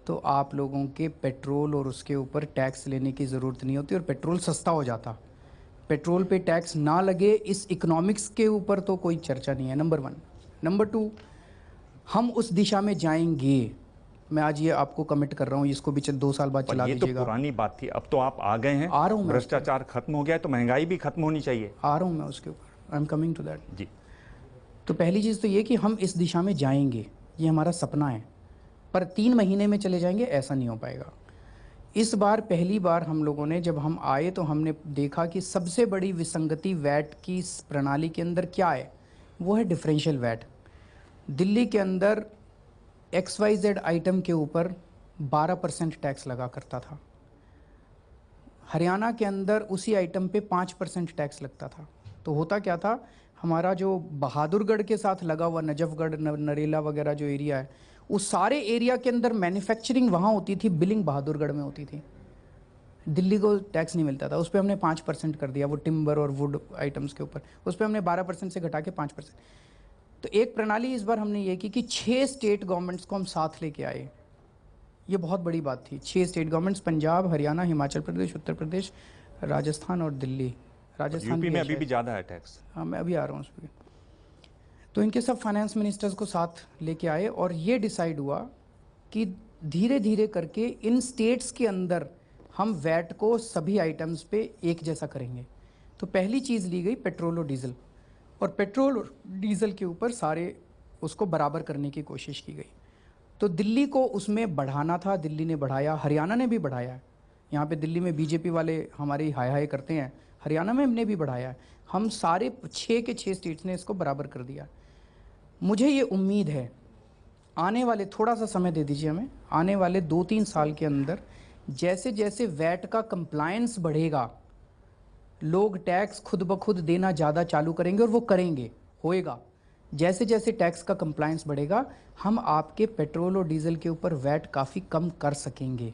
तो आप लोगों के पेट्रोल और उसके ऊपर टैक्स लेने की ज़रूरत नहीं होती और पेट्रोल सस्ता हो जाता। पेट्रोल पे टैक्स ना लगे, इस इकोनॉमिक्स के ऊपर तो कोई चर्चा नहीं है, नंबर 1। नंबर 2, हम उस दिशा में जाएंगे। मैं आज ये आपको कमिट कर रहा हूँ, इसको भी 2 साल बाद चला दीजिएगा। ये तो पुरानी बात थी, अब तो आप आ गए हैं। आ रहा हूँ, भ्रष्टाचार खत्म हो गया है तो महंगाई भी खत्म होनी चाहिए। आ रहा हूँ मैं उसके ऊपर, I am coming to that जी। तो पहली चीज़ तो ये कि हम इस दिशा में जाएंगे, ये हमारा सपना है, पर 3 महीने में चले जाएंगे ऐसा नहीं हो पाएगा। इस बार पहली बार हम लोगों ने, जब हम आए तो हमने देखा कि सबसे बड़ी विसंगति वैट की इस प्रणाली के अंदर क्या है, वो है डिफरेंशियल वैट। दिल्ली के अंदर XYZ आइटम के ऊपर 12% टैक्स लगा करता था। हरियाणा के अंदर उसी आइटम पे 5% टैक्स लगता था। तो होता क्या था, हमारा जो बहादुरगढ़ के साथ लगा हुआ नजफगढ़, नरेला वगैरह जो एरिया है, उस सारे एरिया के अंदर मैन्युफैक्चरिंग वहाँ होती थी, बिलिंग बहादुरगढ़ में होती थी। दिल्ली को टैक्स नहीं मिलता था। उस पर हमने 5% कर दिया, वो टिम्बर और वुड आइटम्स के ऊपर। उस पर हमने 12% से घटा के 5%। तो एक प्रणाली इस बार हमने ये की कि 6 स्टेट गवर्नमेंट्स को हम साथ लेके आए। ये बहुत बड़ी बात थी। 6 स्टेट गवर्नमेंट्स, पंजाब, हरियाणा, हिमाचल प्रदेश, उत्तर प्रदेश, राजस्थान और दिल्ली। राजस्थान यूपी में अभी भी ज़्यादा है टैक्स। हाँ, मैं अभी आ रहा हूँ उस पर। तो इनके सब फाइनेंस मिनिस्टर्स को साथ लेके आए और ये डिसाइड हुआ कि धीरे धीरे करके इन स्टेट्स के अंदर हम वैट को सभी आइटम्स पे एक जैसा करेंगे। तो पहली चीज़ ली गई पेट्रोल और डीजल, और पेट्रोल और डीजल के ऊपर सारे उसको बराबर करने की कोशिश की गई। तो दिल्ली को उसमें बढ़ाना था, दिल्ली ने बढ़ाया, हरियाणा ने भी बढ़ाया है। यहाँ पे दिल्ली में बीजेपी वाले हमारी हाय हाय करते हैं, हरियाणा में हमने भी बढ़ाया है। हम सारे 6 के 6 स्टेट्स ने इसको बराबर कर दिया। मुझे ये उम्मीद है आने वाले, थोड़ा सा समय दे दीजिए हमें, आने वाले 2-3 साल के अंदर जैसे जैसे वैट का कंप्लायंस बढ़ेगा, लोग टैक्स खुद ब खुद देना ज़्यादा चालू करेंगे, और वो करेंगे, होएगा। जैसे जैसे टैक्स का कंप्लायंस बढ़ेगा, हम आपके पेट्रोल और डीजल के ऊपर वैट काफ़ी कम कर सकेंगे।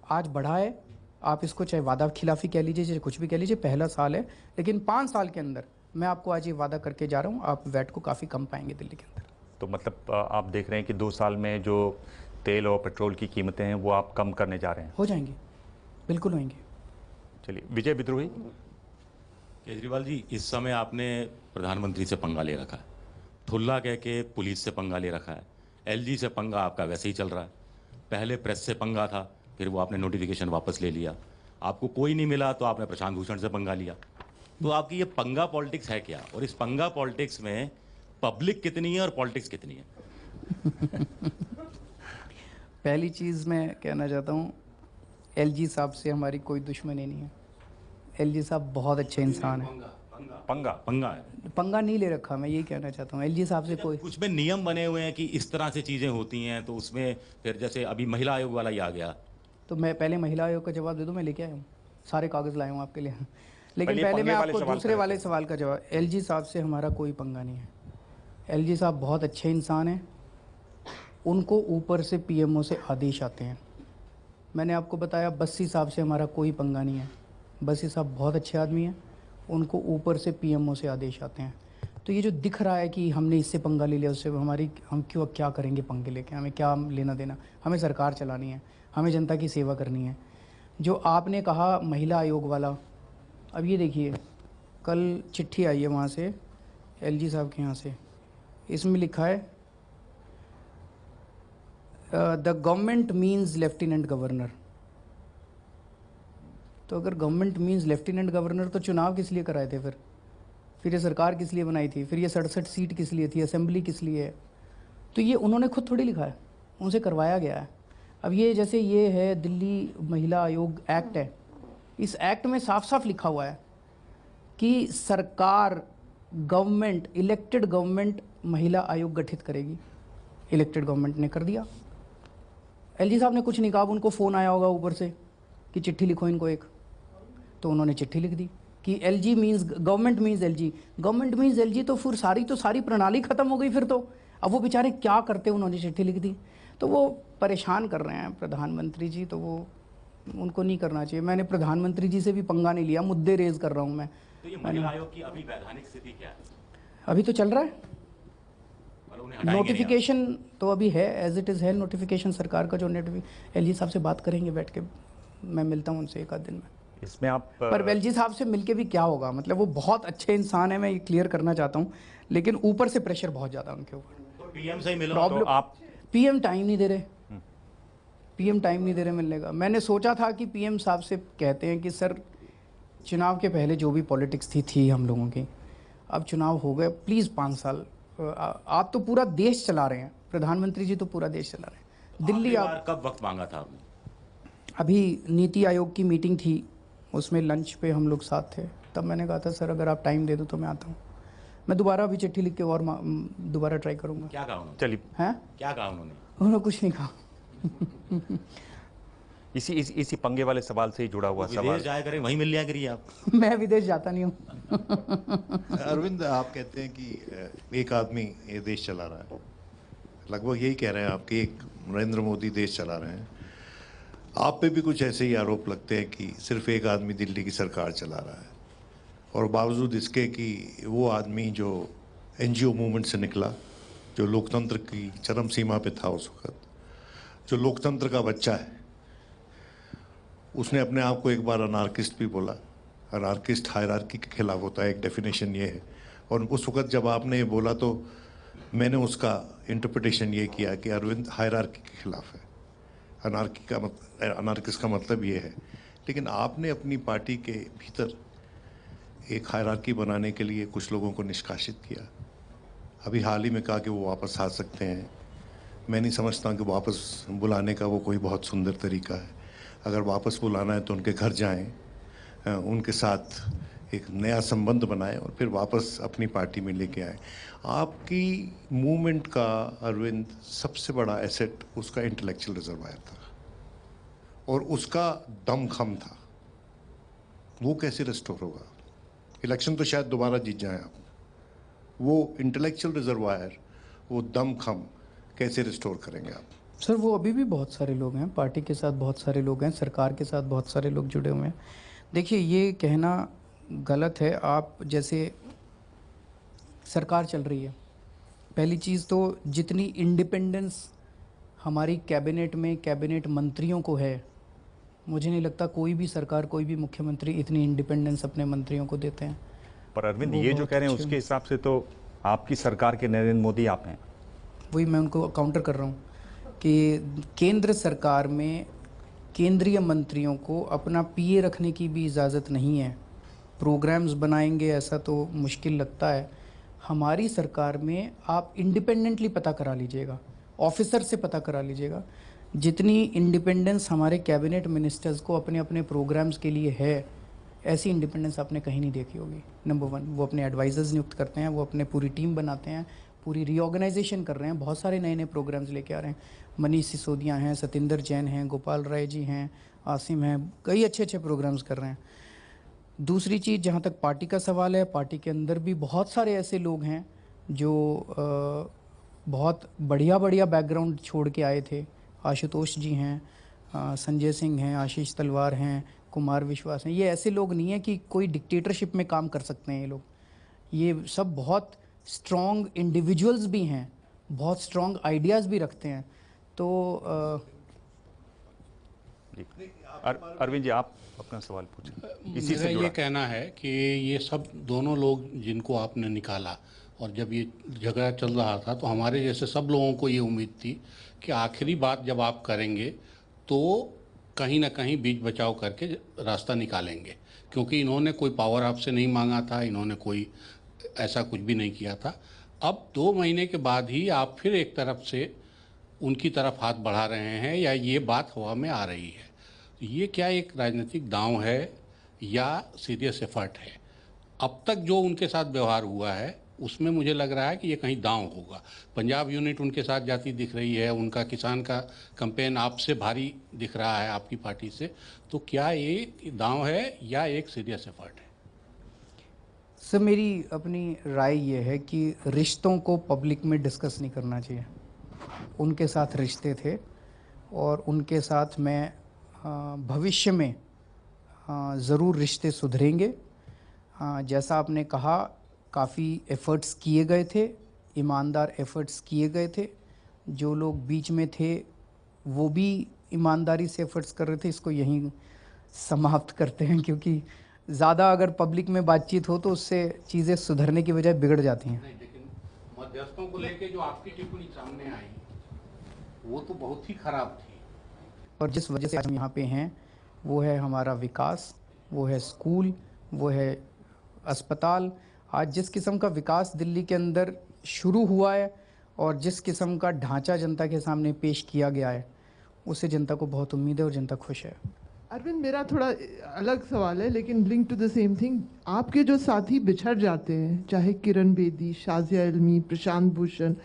आज बढ़ा है, आप इसको चाहे वादा खिलाफी कह लीजिए, चाहे कुछ भी कह लीजिए, पहला साल है, लेकिन 5 साल के अंदर मैं आपको आज ये वादा करके जा रहा हूँ, आप वैट को काफ़ी कम पाएंगे दिल्ली के अंदर। तो मतलब आप देख रहे हैं कि 2 साल में जो तेल और पेट्रोल की कीमतें हैं वो आप कम करने जा रहे हैं? हो जाएंगे, बिल्कुल होंगे। चलिए, विजय विद्रोही। केजरीवाल जी, इस समय आपने प्रधानमंत्री से पंगा ले रखा है, ठुल्ला कह के पुलिस से पंगा ले रखा है, LG से पंगा आपका वैसे ही चल रहा है, पहले प्रेस से पंगा था, फिर वो आपने नोटिफिकेशन वापस ले लिया, आपको कोई नहीं मिला तो आपने प्रशांत भूषण से पंगा लिया। तो आपकी ये पंगा पॉलिटिक्स है क्या, और इस पंगा पॉलिटिक्स में पब्लिक कितनी है और पॉलिटिक्स कितनी है? पहली चीज़ मैं कहना चाहता हूँ, LG साहब से हमारी कोई दुश्मनी नहीं है। LG साहब बहुत अच्छे इंसान हैं। पंगा है, पंगा नहीं ले रखा, मैं यही कहना चाहता हूँ। LG साहब से कोई, कुछ में नियम बने हुए हैं कि इस तरह से चीज़ें होती हैं, तो उसमें फिर जैसे अभी महिला आयोग वाला ही आ गया। तो मैं पहले महिला आयोग का जवाब दे दूँ, मैं लेके आया हूँ, सारे कागज़ लाया हूँ आपके लिए। लेकिन पहले पहले मैं वाले आपको सवाल दूसरे का वाले सवाल का जवाब, LG साहब से हमारा कोई पंगा नहीं है। LG साहब बहुत अच्छे इंसान हैं, उनको ऊपर से PMO से आदेश आते हैं। मैंने आपको बताया बस्सी साहब से हमारा कोई पंगा नहीं है। बस्सी साहब बहुत अच्छे आदमी हैं, उनको ऊपर से PMO से आदेश आते हैं। तो ये जो दिख रहा है कि हमने इससे पंगा ले लिया, उससे हम क्यों क्या करेंगे पंगे लेके, हमें क्या लेना देना, हमें सरकार चलानी है, हमें जनता की सेवा करनी है। जो आपने कहा महिला आयोग वाला, अब ये देखिए, कल चिट्ठी आई है वहाँ से, LG साहब के यहाँ से, इसमें लिखा है the government means lieutenant governor. तो अगर गवर्नमेंट मीन्स लेफ्टिनेंट गवर्नर, तो चुनाव किस लिए कराए थे फिर ये सरकार किस लिए बनाई थी, फिर ये 67 सीट किस लिए थी, असेंबली किस लिए है? तो ये उन्होंने खुद थोड़ी लिखा है, उनसे करवाया गया है। अब ये जैसे ये है दिल्ली महिला आयोग एक्ट है, इस एक्ट में साफ साफ लिखा हुआ है कि सरकार, गवर्नमेंट, इलेक्टेड गवर्नमेंट महिला आयोग गठित करेगी। इलेक्टेड गवर्नमेंट ने कर दिया। एलजी साहब ने कुछ नहीं कहा, अब उनको फ़ोन आया होगा ऊपर से कि चिट्ठी लिखो इनको एक, तो उन्होंने चिट्ठी लिख दी कि LG means government means LG, government means LG, तो फिर सारी प्रणाली ख़त्म हो गई फिर तो। अब वो बेचारे क्या करते, उन्होंने चिट्ठी लिख दी। तो वो परेशान कर रहे हैं प्रधानमंत्री जी, तो वो उनको नहीं करना चाहिए। मैंने प्रधानमंत्री जी से भी पंगा नहीं लिया, मुद्दे रेज कर रहा हूँ मैं। तो ये महिला आयोग की अभी वैधानिक स्थिति क्या है? अभी तो चल रहा है, नोटिफिकेशन तो अभी है, एज इट इज़ है नोटिफिकेशन सरकार का। जो एलजी साहब से बात करेंगे बैठ के, मैं मिलता हूँ उनसे एक आध दिन में। इसमें आप पर एलजी साहब से मिलके भी क्या होगा, मतलब वो बहुत अच्छे इंसान है, मैं ये क्लियर करना चाहता हूँ, लेकिन ऊपर से प्रेशर बहुत ज़्यादा उनके ऊपर। पीएम से ही मिलो प्रॉब्लम, तो आप पीएम टाइम नहीं दे रहे, पीएम टाइम नहीं दे रहे मिलने का। मैंने सोचा था कि पीएम साहब से कहते हैं कि सर चुनाव के पहले जो भी पॉलिटिक्स थी हम लोगों की, अब चुनाव हो गए, प्लीज़ 5 साल आप तो पूरा देश चला रहे हैं, प्रधानमंत्री जी तो पूरा देश चला रहे हैं। दिल्ली आप कब वक्त मांगा था आपने? अभी नीति आयोग की मीटिंग थी, उसमें लंच पे हम लोग साथ थे, तब मैंने कहा था सर अगर आप टाइम दे दो तो मैं आता हूँ। मैं दोबारा अभी चिट्ठी लिख के और दोबारा ट्राई करूँगा। क्या कहा उन्होंने? चलिए, हैं क्या कहा उन्होंने? उन्होंने कुछ नहीं कहा। इसी पंगे वाले सवाल से ही जुड़ा हुआ सवाल। विदेश जाया करें, वहीं मिल लिया करिए आप। मैं विदेश जाता नहीं हूँ। अरविंद, आप कहते हैं कि एक आदमी ये देश चला रहा है, लगभग यही कह रहे हैं आप कि एक नरेंद्र मोदी देश चला रहे हैं। आप पे भी कुछ ऐसे ही आरोप लगते हैं कि सिर्फ एक आदमी दिल्ली की सरकार चला रहा है, और बावजूद इसके कि वो आदमी जो एनजीओ मूवमेंट से निकला, जो लोकतंत्र की चरम सीमा पे था उस वक्त, जो लोकतंत्र का बच्चा है, उसने अपने आप को एक बार अनार्किस्ट भी बोला। अनार्किस्ट हायरार्की के खिलाफ होता है, एक डेफिनेशन ये है। और उस वक्त जब आपने ये बोला तो मैंने उसका इंटरप्रिटेशन ये किया कि अरविंद हायरार्की के खिलाफ है। अनार्किस्ट का मतलब ये है। लेकिन आपने अपनी पार्टी के भीतर एक हायरार्की बनाने के लिए कुछ लोगों को निष्कासित किया। अभी हाल ही में कहा कि वो वापस आ सकते हैं। मैं नहीं समझता कि वापस बुलाने का वो कोई बहुत सुंदर तरीका है। अगर वापस बुलाना है तो उनके घर जाएं, उनके साथ एक नया संबंध बनाएं और फिर वापस अपनी पार्टी में लेके आएं। आपकी मूवमेंट का, अरविंद, सबसे बड़ा एसेट उसका इंटेलेक्चुअल रिजर्वायर था और उसका दमखम था। वो कैसे रिस्टोर होगा? इलेक्शन तो शायद दोबारा जीत जाएं आप, वो इंटेलेक्चुअल रिजर्वायर, वो दमखम कैसे रिस्टोर करेंगे आप? सर वो अभी भी बहुत सारे लोग हैं, पार्टी के साथ बहुत सारे लोग हैं, सरकार के साथ बहुत सारे लोग जुड़े हुए हैं। देखिए ये कहना गलत है। आप जैसे सरकार चल रही है, पहली चीज़ तो जितनी इंडिपेंडेंस हमारी कैबिनेट में कैबिनेट मंत्रियों को है, मुझे नहीं लगता कोई भी सरकार, कोई भी मुख्यमंत्री इतनी इंडिपेंडेंस अपने मंत्रियों को देते हैं। पर अरविंद, ये जो कह रहे हैं उसके हिसाब से तो आपकी सरकार के नरेंद्र मोदी आप हैं। वही मैं उनको काउंटर कर रहा हूँ कि केंद्र सरकार में केंद्रीय मंत्रियों को अपना पीए रखने की भी इजाज़त नहीं है। प्रोग्राम्स बनाएंगे ऐसा तो मुश्किल लगता है। हमारी सरकार में आप इंडिपेंडेंटली पता करा लीजिएगा, ऑफिसर से पता करा लीजिएगा। जितनी इंडिपेंडेंस हमारे कैबिनेट मिनिस्टर्स को अपने अपने प्रोग्राम्स के लिए है, ऐसी इंडिपेंडेंस आपने कहीं नहीं देखी होगी। नंबर 1, वो अपने एडवाइजर्स नियुक्त करते हैं, वो अपने पूरी टीम बनाते हैं, पूरी रीऑर्गेनाइजेशन कर रहे हैं, बहुत सारे नए नए प्रोग्राम्स लेके आ रहे हैं। मनीष सिसोदिया हैं, सतिंदर जैन हैं, गोपाल राय जी हैं, आसिम हैं, कई अच्छे अच्छे प्रोग्राम्स कर रहे हैं। दूसरी चीज़, जहाँ तक पार्टी का सवाल है, पार्टी के अंदर भी बहुत सारे ऐसे लोग हैं जो बहुत बढ़िया बढ़िया बैकग्राउंड छोड़ के आए थे। आशुतोष जी हैं, संजय सिंह हैं, आशीष तलवार हैं, कुमार विश्वास हैं। ये ऐसे लोग नहीं हैं कि कोई डिक्टेटरशिप में काम कर सकते हैं ये लोग। ये सब बहुत स्ट्रॉन्ग इंडिविजुअल्स भी हैं, बहुत स्ट्रॉन्ग आइडियाज़ भी रखते हैं। तो अरविंद जी, आप अपना सवाल पूछें। इसी से मेरा ये कहना है कि ये सब दोनों लोग जिनको आपने निकाला, और जब ये झगड़ा चल रहा था तो हमारे जैसे सब लोगों को ये उम्मीद थी कि आखिरी बात जब आप करेंगे तो कहीं ना कहीं बीच बचाव करके रास्ता निकालेंगे, क्योंकि इन्होंने कोई पावर आपसे नहीं मांगा था, इन्होंने कोई ऐसा कुछ भी नहीं किया था। अब 2 महीने के बाद ही आप फिर एक तरफ से उनकी तरफ हाथ बढ़ा रहे हैं, या ये बात हवा में आ रही है। ये क्या एक राजनीतिक दांव है या सीरियस एफर्ट है। अब तक जो उनके साथ व्यवहार हुआ है उसमें मुझे लग रहा है कि ये कहीं दांव होगा। पंजाब यूनिट उनके साथ जाती दिख रही है, उनका किसान का कैंपेन आपसे भारी दिख रहा है आपकी पार्टी से, तो क्या ये दांव है या एक सीरियस एफर्ट है? सर मेरी अपनी राय ये है कि रिश्तों को पब्लिक में डिस्कस नहीं करना चाहिए। उनके साथ रिश्ते थे और उनके साथ मैं भविष्य में ज़रूर रिश्ते सुधरेंगे। जैसा आपने कहा काफ़ी एफ़र्ट्स किए गए थे, ईमानदार एफ़र्ट्स किए गए थे। जो लोग बीच में थे वो भी ईमानदारी से एफ़र्ट्स कर रहे थे। इसको यहीं समाप्त करते हैं, क्योंकि ज़्यादा अगर पब्लिक में बातचीत हो तो उससे चीज़ें सुधरने की बजाय बिगड़ जाती हैं। नहीं, लेकिन मध्यस्थों को लेके जो आपकी टिप्पणी सामने आई वो तो बहुत ही खराब थी। और जिस वजह से आज हम यहाँ पे हैं वो है हमारा विकास, वो है स्कूल, वो है अस्पताल। आज जिस किस्म का विकास दिल्ली के अंदर शुरू हुआ है और जिस किस्म का ढांचा जनता के सामने पेश किया गया है, उससे जनता को बहुत उम्मीद है और जनता खुश है। अरविंद, मेरा थोड़ा अलग सवाल है लेकिन link to the same thing. आपके जो साथी बिछड़ जाते हैं, चाहे किरण बेदी, शाजिया इल्मी, प्रशांत भूषण,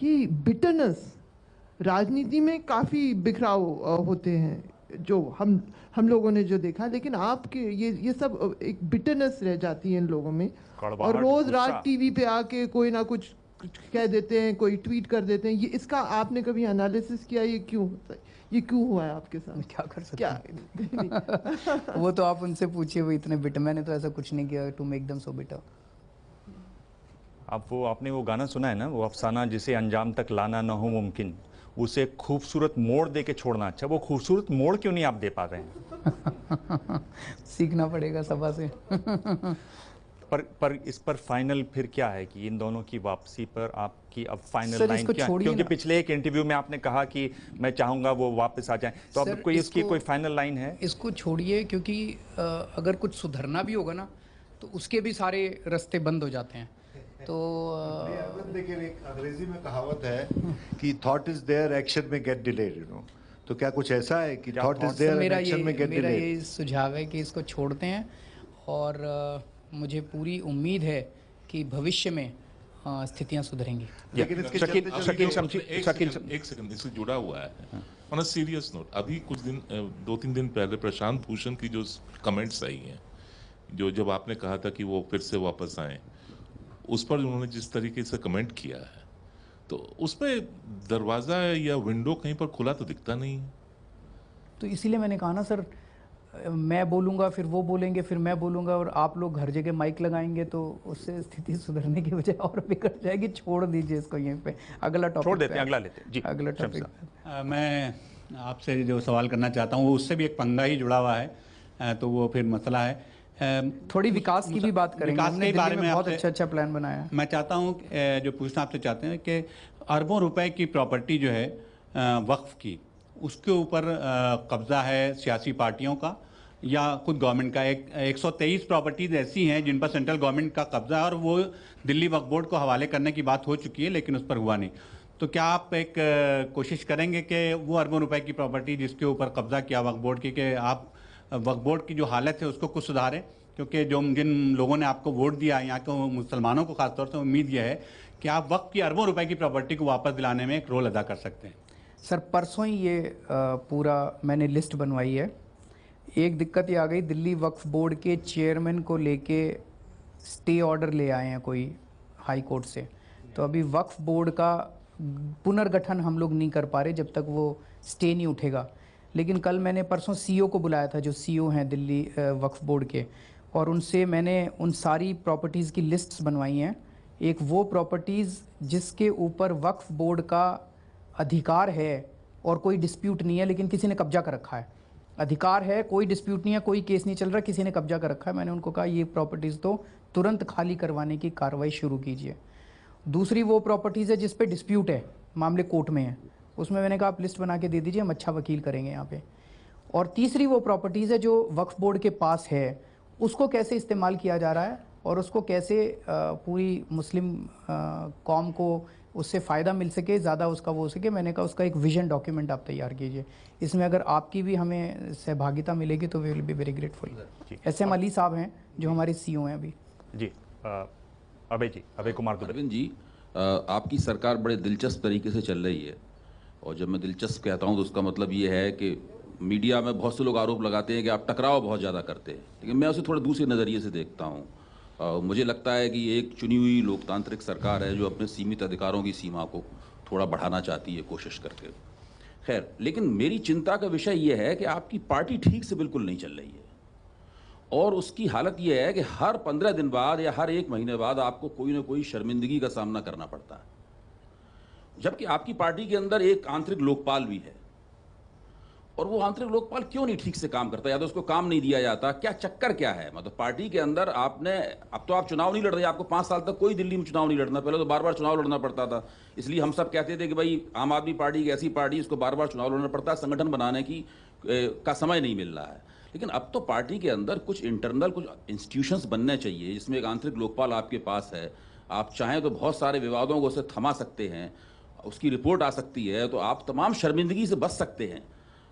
ये बिटरनेस राजनीति में काफ़ी बिखराव होते हैं जो हम लोगों ने जो देखा, लेकिन आपके ये सब एक बिटरनेस रह जाती है इन लोगों में। और रोज़ रात टीवी पे आके कोई ना कुछ कह देते हैं, कोई ट्वीट कर देते हैं। ये इसका आपने कभी एनालिसिस किया ये क्यों होता है? ये क्यों हुआ है आपके साथ? क्या कर सकते हैं? वो तो आप उनसे पूछिए, वो इतने बिटर। मैंने तो ऐसा कुछ नहीं किया to make them so bitter. आपने वो गाना सुना है ना, वो अफसाना जिसे अंजाम तक लाना न हो मुमकिन, उसे खूबसूरत मोड़ दे के छोड़ना अच्छा। वो खूबसूरत मोड़ क्यों नहीं आप दे पा रहे हैं? सीखना पड़ेगा सभा से। पर इस पर फाइनल फिर क्या है कि इन दोनों की वापसी पर आपकी अब फाइनल लाइन क्या है? क्योंकि पिछले एक इंटरव्यू में आपने कहा कि मैं चाहूंगा वो वापस आ जाएं, तो अब कोई इसकी कोई फाइनल लाइन है? इसको छोड़िए, क्योंकि अगर कुछ सुधरना भी होगा ना तो उसके भी सारे रास्ते बंद हो जाते हैं। तो देखिए, एक अंग्रेजी में कहावत है कि थॉट इज देयर, एक्शन में गेट डिलेड, यू नो। तो क्या कुछ ऐसा है कि थॉट इज देयर, एक्शन में गेट डिलेड? मेरा ये सुझाव है कि इसको छोड़ते हैं और मुझे पूरी उम्मीद है कि भविष्य में स्थितियां सुधरेंगी। लेकिन एक सेकंड इससे जुड़ा हुआ है ऑन अ सीरियस नोट। अभी कुछ दिन 2-3 दिन पहले प्रशांत भूषण की जो कमेंट्स आई हैं, जो जब आपने कहा था कि वो फिर से वापस आए, उस पर उन्होंने जिस तरीके से कमेंट किया है, तो उसमें दरवाज़ा या विंडो कहीं पर खुला तो दिखता नहीं है। तो इसीलिए मैंने कहा ना सर, मैं बोलूँगा फिर वो बोलेंगे, फिर मैं बोलूँगा और आप लोग हर जगह माइक लगाएंगे, तो उससे स्थिति सुधरने की बजाय और बिगड़ जाएगी। छोड़ दीजिए इसको यहीं पे। अगला टॉपिक छोड़ देते हैं, अगला लेते हैं जी। अगला टॉपिक मैं आपसे जो सवाल करना चाहता हूँ उससे भी एक पंगा ही जुड़ा हुआ है, तो वो फिर मसला है थोड़ी विकास की भी बात करेंगे। हमने दिल्ली में बहुत अच्छा प्लान बनाया है। मैं चाहता हूँ जो पूछना आपसे चाहते हैं कि अरबों रुपए की प्रॉपर्टी जो है वक्फ की, उसके ऊपर कब्जा है सियासी पार्टियों का या खुद गवर्नमेंट का? 123 प्रॉपर्टीज ऐसी हैं जिन पर सेंट्रल गवर्नमेंट का कब्जा है और वो दिल्ली वक्फ बोर्ड को हवाले करने की बात हो चुकी है, लेकिन उस पर हुआ नहीं। तो क्या आप एक कोशिश करेंगे कि वो अरबों रुपए की प्रॉपर्टी जिसके ऊपर कब्जा किया वक्फ बोर्ड की, कि आप वक्फ बोर्ड की जो हालत है उसको कुछ सुधारें? क्योंकि जो जिन लोगों ने आपको वोट दिया, यहाँ के मुसलमानों को खासतौर से उम्मीद यह है कि आप वक्फ की अरबों रुपए की प्रॉपर्टी को वापस दिलाने में एक रोल अदा कर सकते हैं। सर परसों ही ये पूरा मैंने लिस्ट बनवाई है। एक दिक्कत ये आ गई, दिल्ली वक्फ बोर्ड के चेयरमैन को लेके स्टे ऑर्डर ले आए हैं कोई हाई कोर्ट से, तो अभी वक्फ बोर्ड का पुनर्गठन हम लोग नहीं कर पा रहे जब तक वो स्टे नहीं उठेगा। लेकिन कल मैंने परसों सीईओ को बुलाया था, जो सीईओ हैं दिल्ली वक्फ बोर्ड के, और उनसे मैंने उन सारी प्रॉपर्टीज़ की लिस्ट्स बनवाई हैं। एक वो प्रॉपर्टीज़ जिसके ऊपर वक्फ बोर्ड का अधिकार है और कोई डिस्प्यूट नहीं है, लेकिन किसी ने कब्जा कर रखा है। अधिकार है, कोई डिस्प्यूट नहीं है, कोई केस नहीं चल रहा, किसी ने कब्जा कर रखा है। मैंने उनको कहा ये प्रॉपर्टीज़ तो तुरंत खाली करवाने की कार्रवाई शुरू कीजिए। दूसरी वो प्रॉपर्टीज़ है जिस पे डिस्प्यूट है, मामले कोर्ट में है, उसमें मैंने कहा आप लिस्ट बना के दे दीजिए, हम अच्छा वकील करेंगे यहाँ पे। और तीसरी वो प्रॉपर्टीज़ है जो वक्फ बोर्ड के पास है, उसको कैसे इस्तेमाल किया जा रहा है और उसको कैसे पूरी मुस्लिम कौम को उससे फ़ायदा मिल सके, ज़्यादा उसका वो हो सके। मैंने कहा उसका एक विजन डॉक्यूमेंट आप तैयार कीजिए, इसमें अगर आपकी भी हमें सहभागिता मिलेगी तो we will be very grateful. SM Ali साहब हैं जो हमारे CEO हैं अभी। जी अभय कुमार दुबे। अरविंद जी, आपकी सरकार बड़े दिलचस्प तरीके से चल रही है, और जब मैं दिलचस्प कहता हूं तो उसका मतलब ये है कि मीडिया में बहुत से लोग आरोप लगाते हैं कि आप टकराव बहुत ज़्यादा करते हैं, लेकिन मैं उसे थोड़ा दूसरे नज़रिए से देखता हूं। मुझे लगता है कि एक चुनी हुई लोकतांत्रिक सरकार है जो अपने सीमित अधिकारों की सीमा को थोड़ा बढ़ाना चाहती है कोशिश करके। खैर, लेकिन मेरी चिंता का विषय ये है कि आपकी पार्टी ठीक से बिल्कुल नहीं चल रही है, और उसकी हालत ये है कि हर 15 दिन बाद या हर 1 महीने बाद आपको कोई ना कोई शर्मिंदगी का सामना करना पड़ता है, जबकि आपकी पार्टी के अंदर एक आंतरिक लोकपाल भी है। और वो आंतरिक लोकपाल क्यों नहीं ठीक से काम करता, या तो उसको काम नहीं दिया जाता, क्या चक्कर क्या है? मतलब पार्टी के अंदर आपने, अब तो आप चुनाव नहीं लड़ रहे, आपको 5 साल तक कोई दिल्ली में चुनाव नहीं लड़ना, पहले तो बार बार चुनाव लड़ना पड़ता था। इसलिए हम सब कहते थे कि भाई आम आदमी पार्टी एक ऐसी पार्टी इसको बार बार चुनाव लड़ना पड़ता है, संगठन बनाने का समय नहीं मिल रहा है। लेकिन अब तो पार्टी के अंदर कुछ इंटरनल कुछ इंस्टीट्यूशंस बनने चाहिए, जिसमें एक आंतरिक लोकपाल आपके पास है। आप चाहें तो बहुत सारे विवादों को उसे थमा सकते हैं, उसकी रिपोर्ट आ सकती है, तो आप तमाम शर्मिंदगी से बच सकते हैं,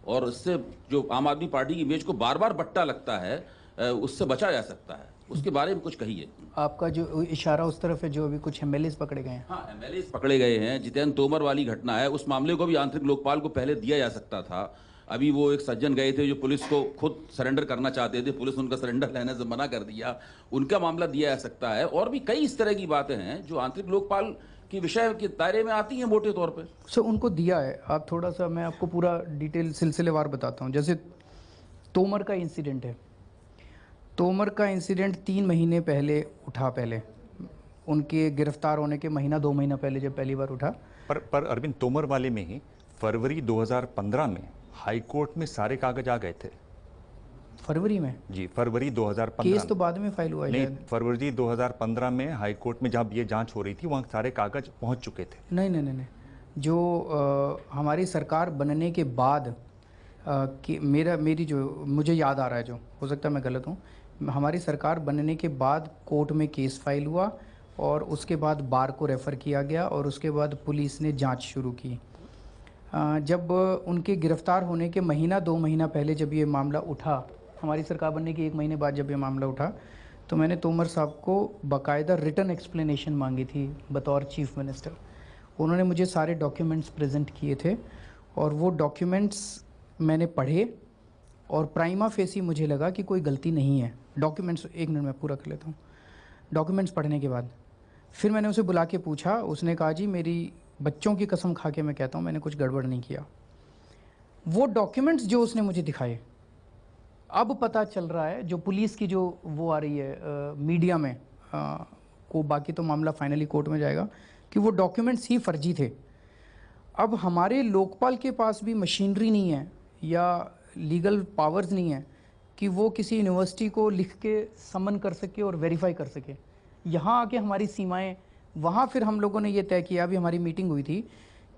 और उससे जो आम आदमी पार्टी की इमेज को बार बार बट्टा लगता है उससे बचा जा सकता है। उसके बारे में कुछ कहिए। आपका जो इशारा उस तरफ है, जो अभी कुछ MLAs पकड़े गए हैं। हाँ, MLAs पकड़े गए हैं। जितेंद्र तोमर वाली घटना है, उस मामले को भी आंतरिक लोकपाल को पहले दिया जा सकता था। अभी वो एक सज्जन गए थे जो पुलिस को खुद सरेंडर करना चाहते थे, पुलिस उनका सरेंडर लेने से मना कर दिया, उनका मामला दिया जा सकता है। और भी कई इस तरह की बातें हैं जो आंतरिक लोकपाल की विषय के दायरे में आती हैं मोटे तौर पे। सो उनको दिया है। आप थोड़ा सा, मैं आपको पूरा डिटेल सिलसिलेवार बताता हूँ। जैसे तोमर का इंसिडेंट है, तोमर का इंसिडेंट 3 महीने पहले उठा, पहले उनके गिरफ्तार होने के महीना 2 महीना पहले जब पहली बार उठा। पर अरविंद, तोमर वाले में ही फरवरी 2015 में हाई कोर्ट में सारे कागज आ गए थे। फरवरी में? जी, फरवरी 2015। केस तो बाद में फाइल हुआ है। नहीं, फरवरी 2015 में हाई कोर्ट में जब ये जांच हो रही थी वहाँ सारे कागज पहुँच चुके थे। नहीं, जो हमारी सरकार बनने के बाद कि मेरी जो मुझे याद आ रहा है, जो हो सकता है मैं गलत हूँ, हमारी सरकार बनने के बाद कोर्ट में केस फाइल हुआ, और उसके बाद बार को रेफ़र किया गया, और उसके बाद पुलिस ने जांच शुरू की। जब उनके गिरफ्तार होने के महीना 2 महीना पहले जब ये मामला उठा, हमारी सरकार बनने के 1 महीने बाद जब ये मामला उठा, तो मैंने तोमर साहब को बाकायदा रिटन एक्सप्लेनेशन मांगी थी बतौर चीफ मिनिस्टर। उन्होंने मुझे सारे डॉक्यूमेंट्स प्रेजेंट किए थे, और वो डॉक्यूमेंट्स मैंने पढ़े, और प्राइमा फेसी मुझे लगा कि कोई गलती नहीं है। डॉक्यूमेंट्स, 1 मिनट में पूरा कर लेता हूँ। डॉक्यूमेंट्स पढ़ने के बाद फिर मैंने उसे बुला के पूछा, उसने कहा जी मेरी बच्चों की कसम खा के मैं कहता हूँ मैंने कुछ गड़बड़ नहीं किया। वो डॉक्यूमेंट्स जो उसने मुझे दिखाए, अब पता चल रहा है, जो पुलिस की जो वो आ रही है मीडिया में को, बाकी तो मामला फाइनली कोर्ट में जाएगा, कि वो डॉक्यूमेंट्स ही फर्जी थे। अब हमारे लोकपाल के पास भी मशीनरी नहीं है या लीगल पावर्स नहीं है कि वो किसी यूनिवर्सिटी को लिख के समन कर सके और वेरीफाई कर सके। यहाँ आके हमारी सीमाएं, वहाँ फिर हम लोगों ने ये तय किया, अभी हमारी मीटिंग हुई थी,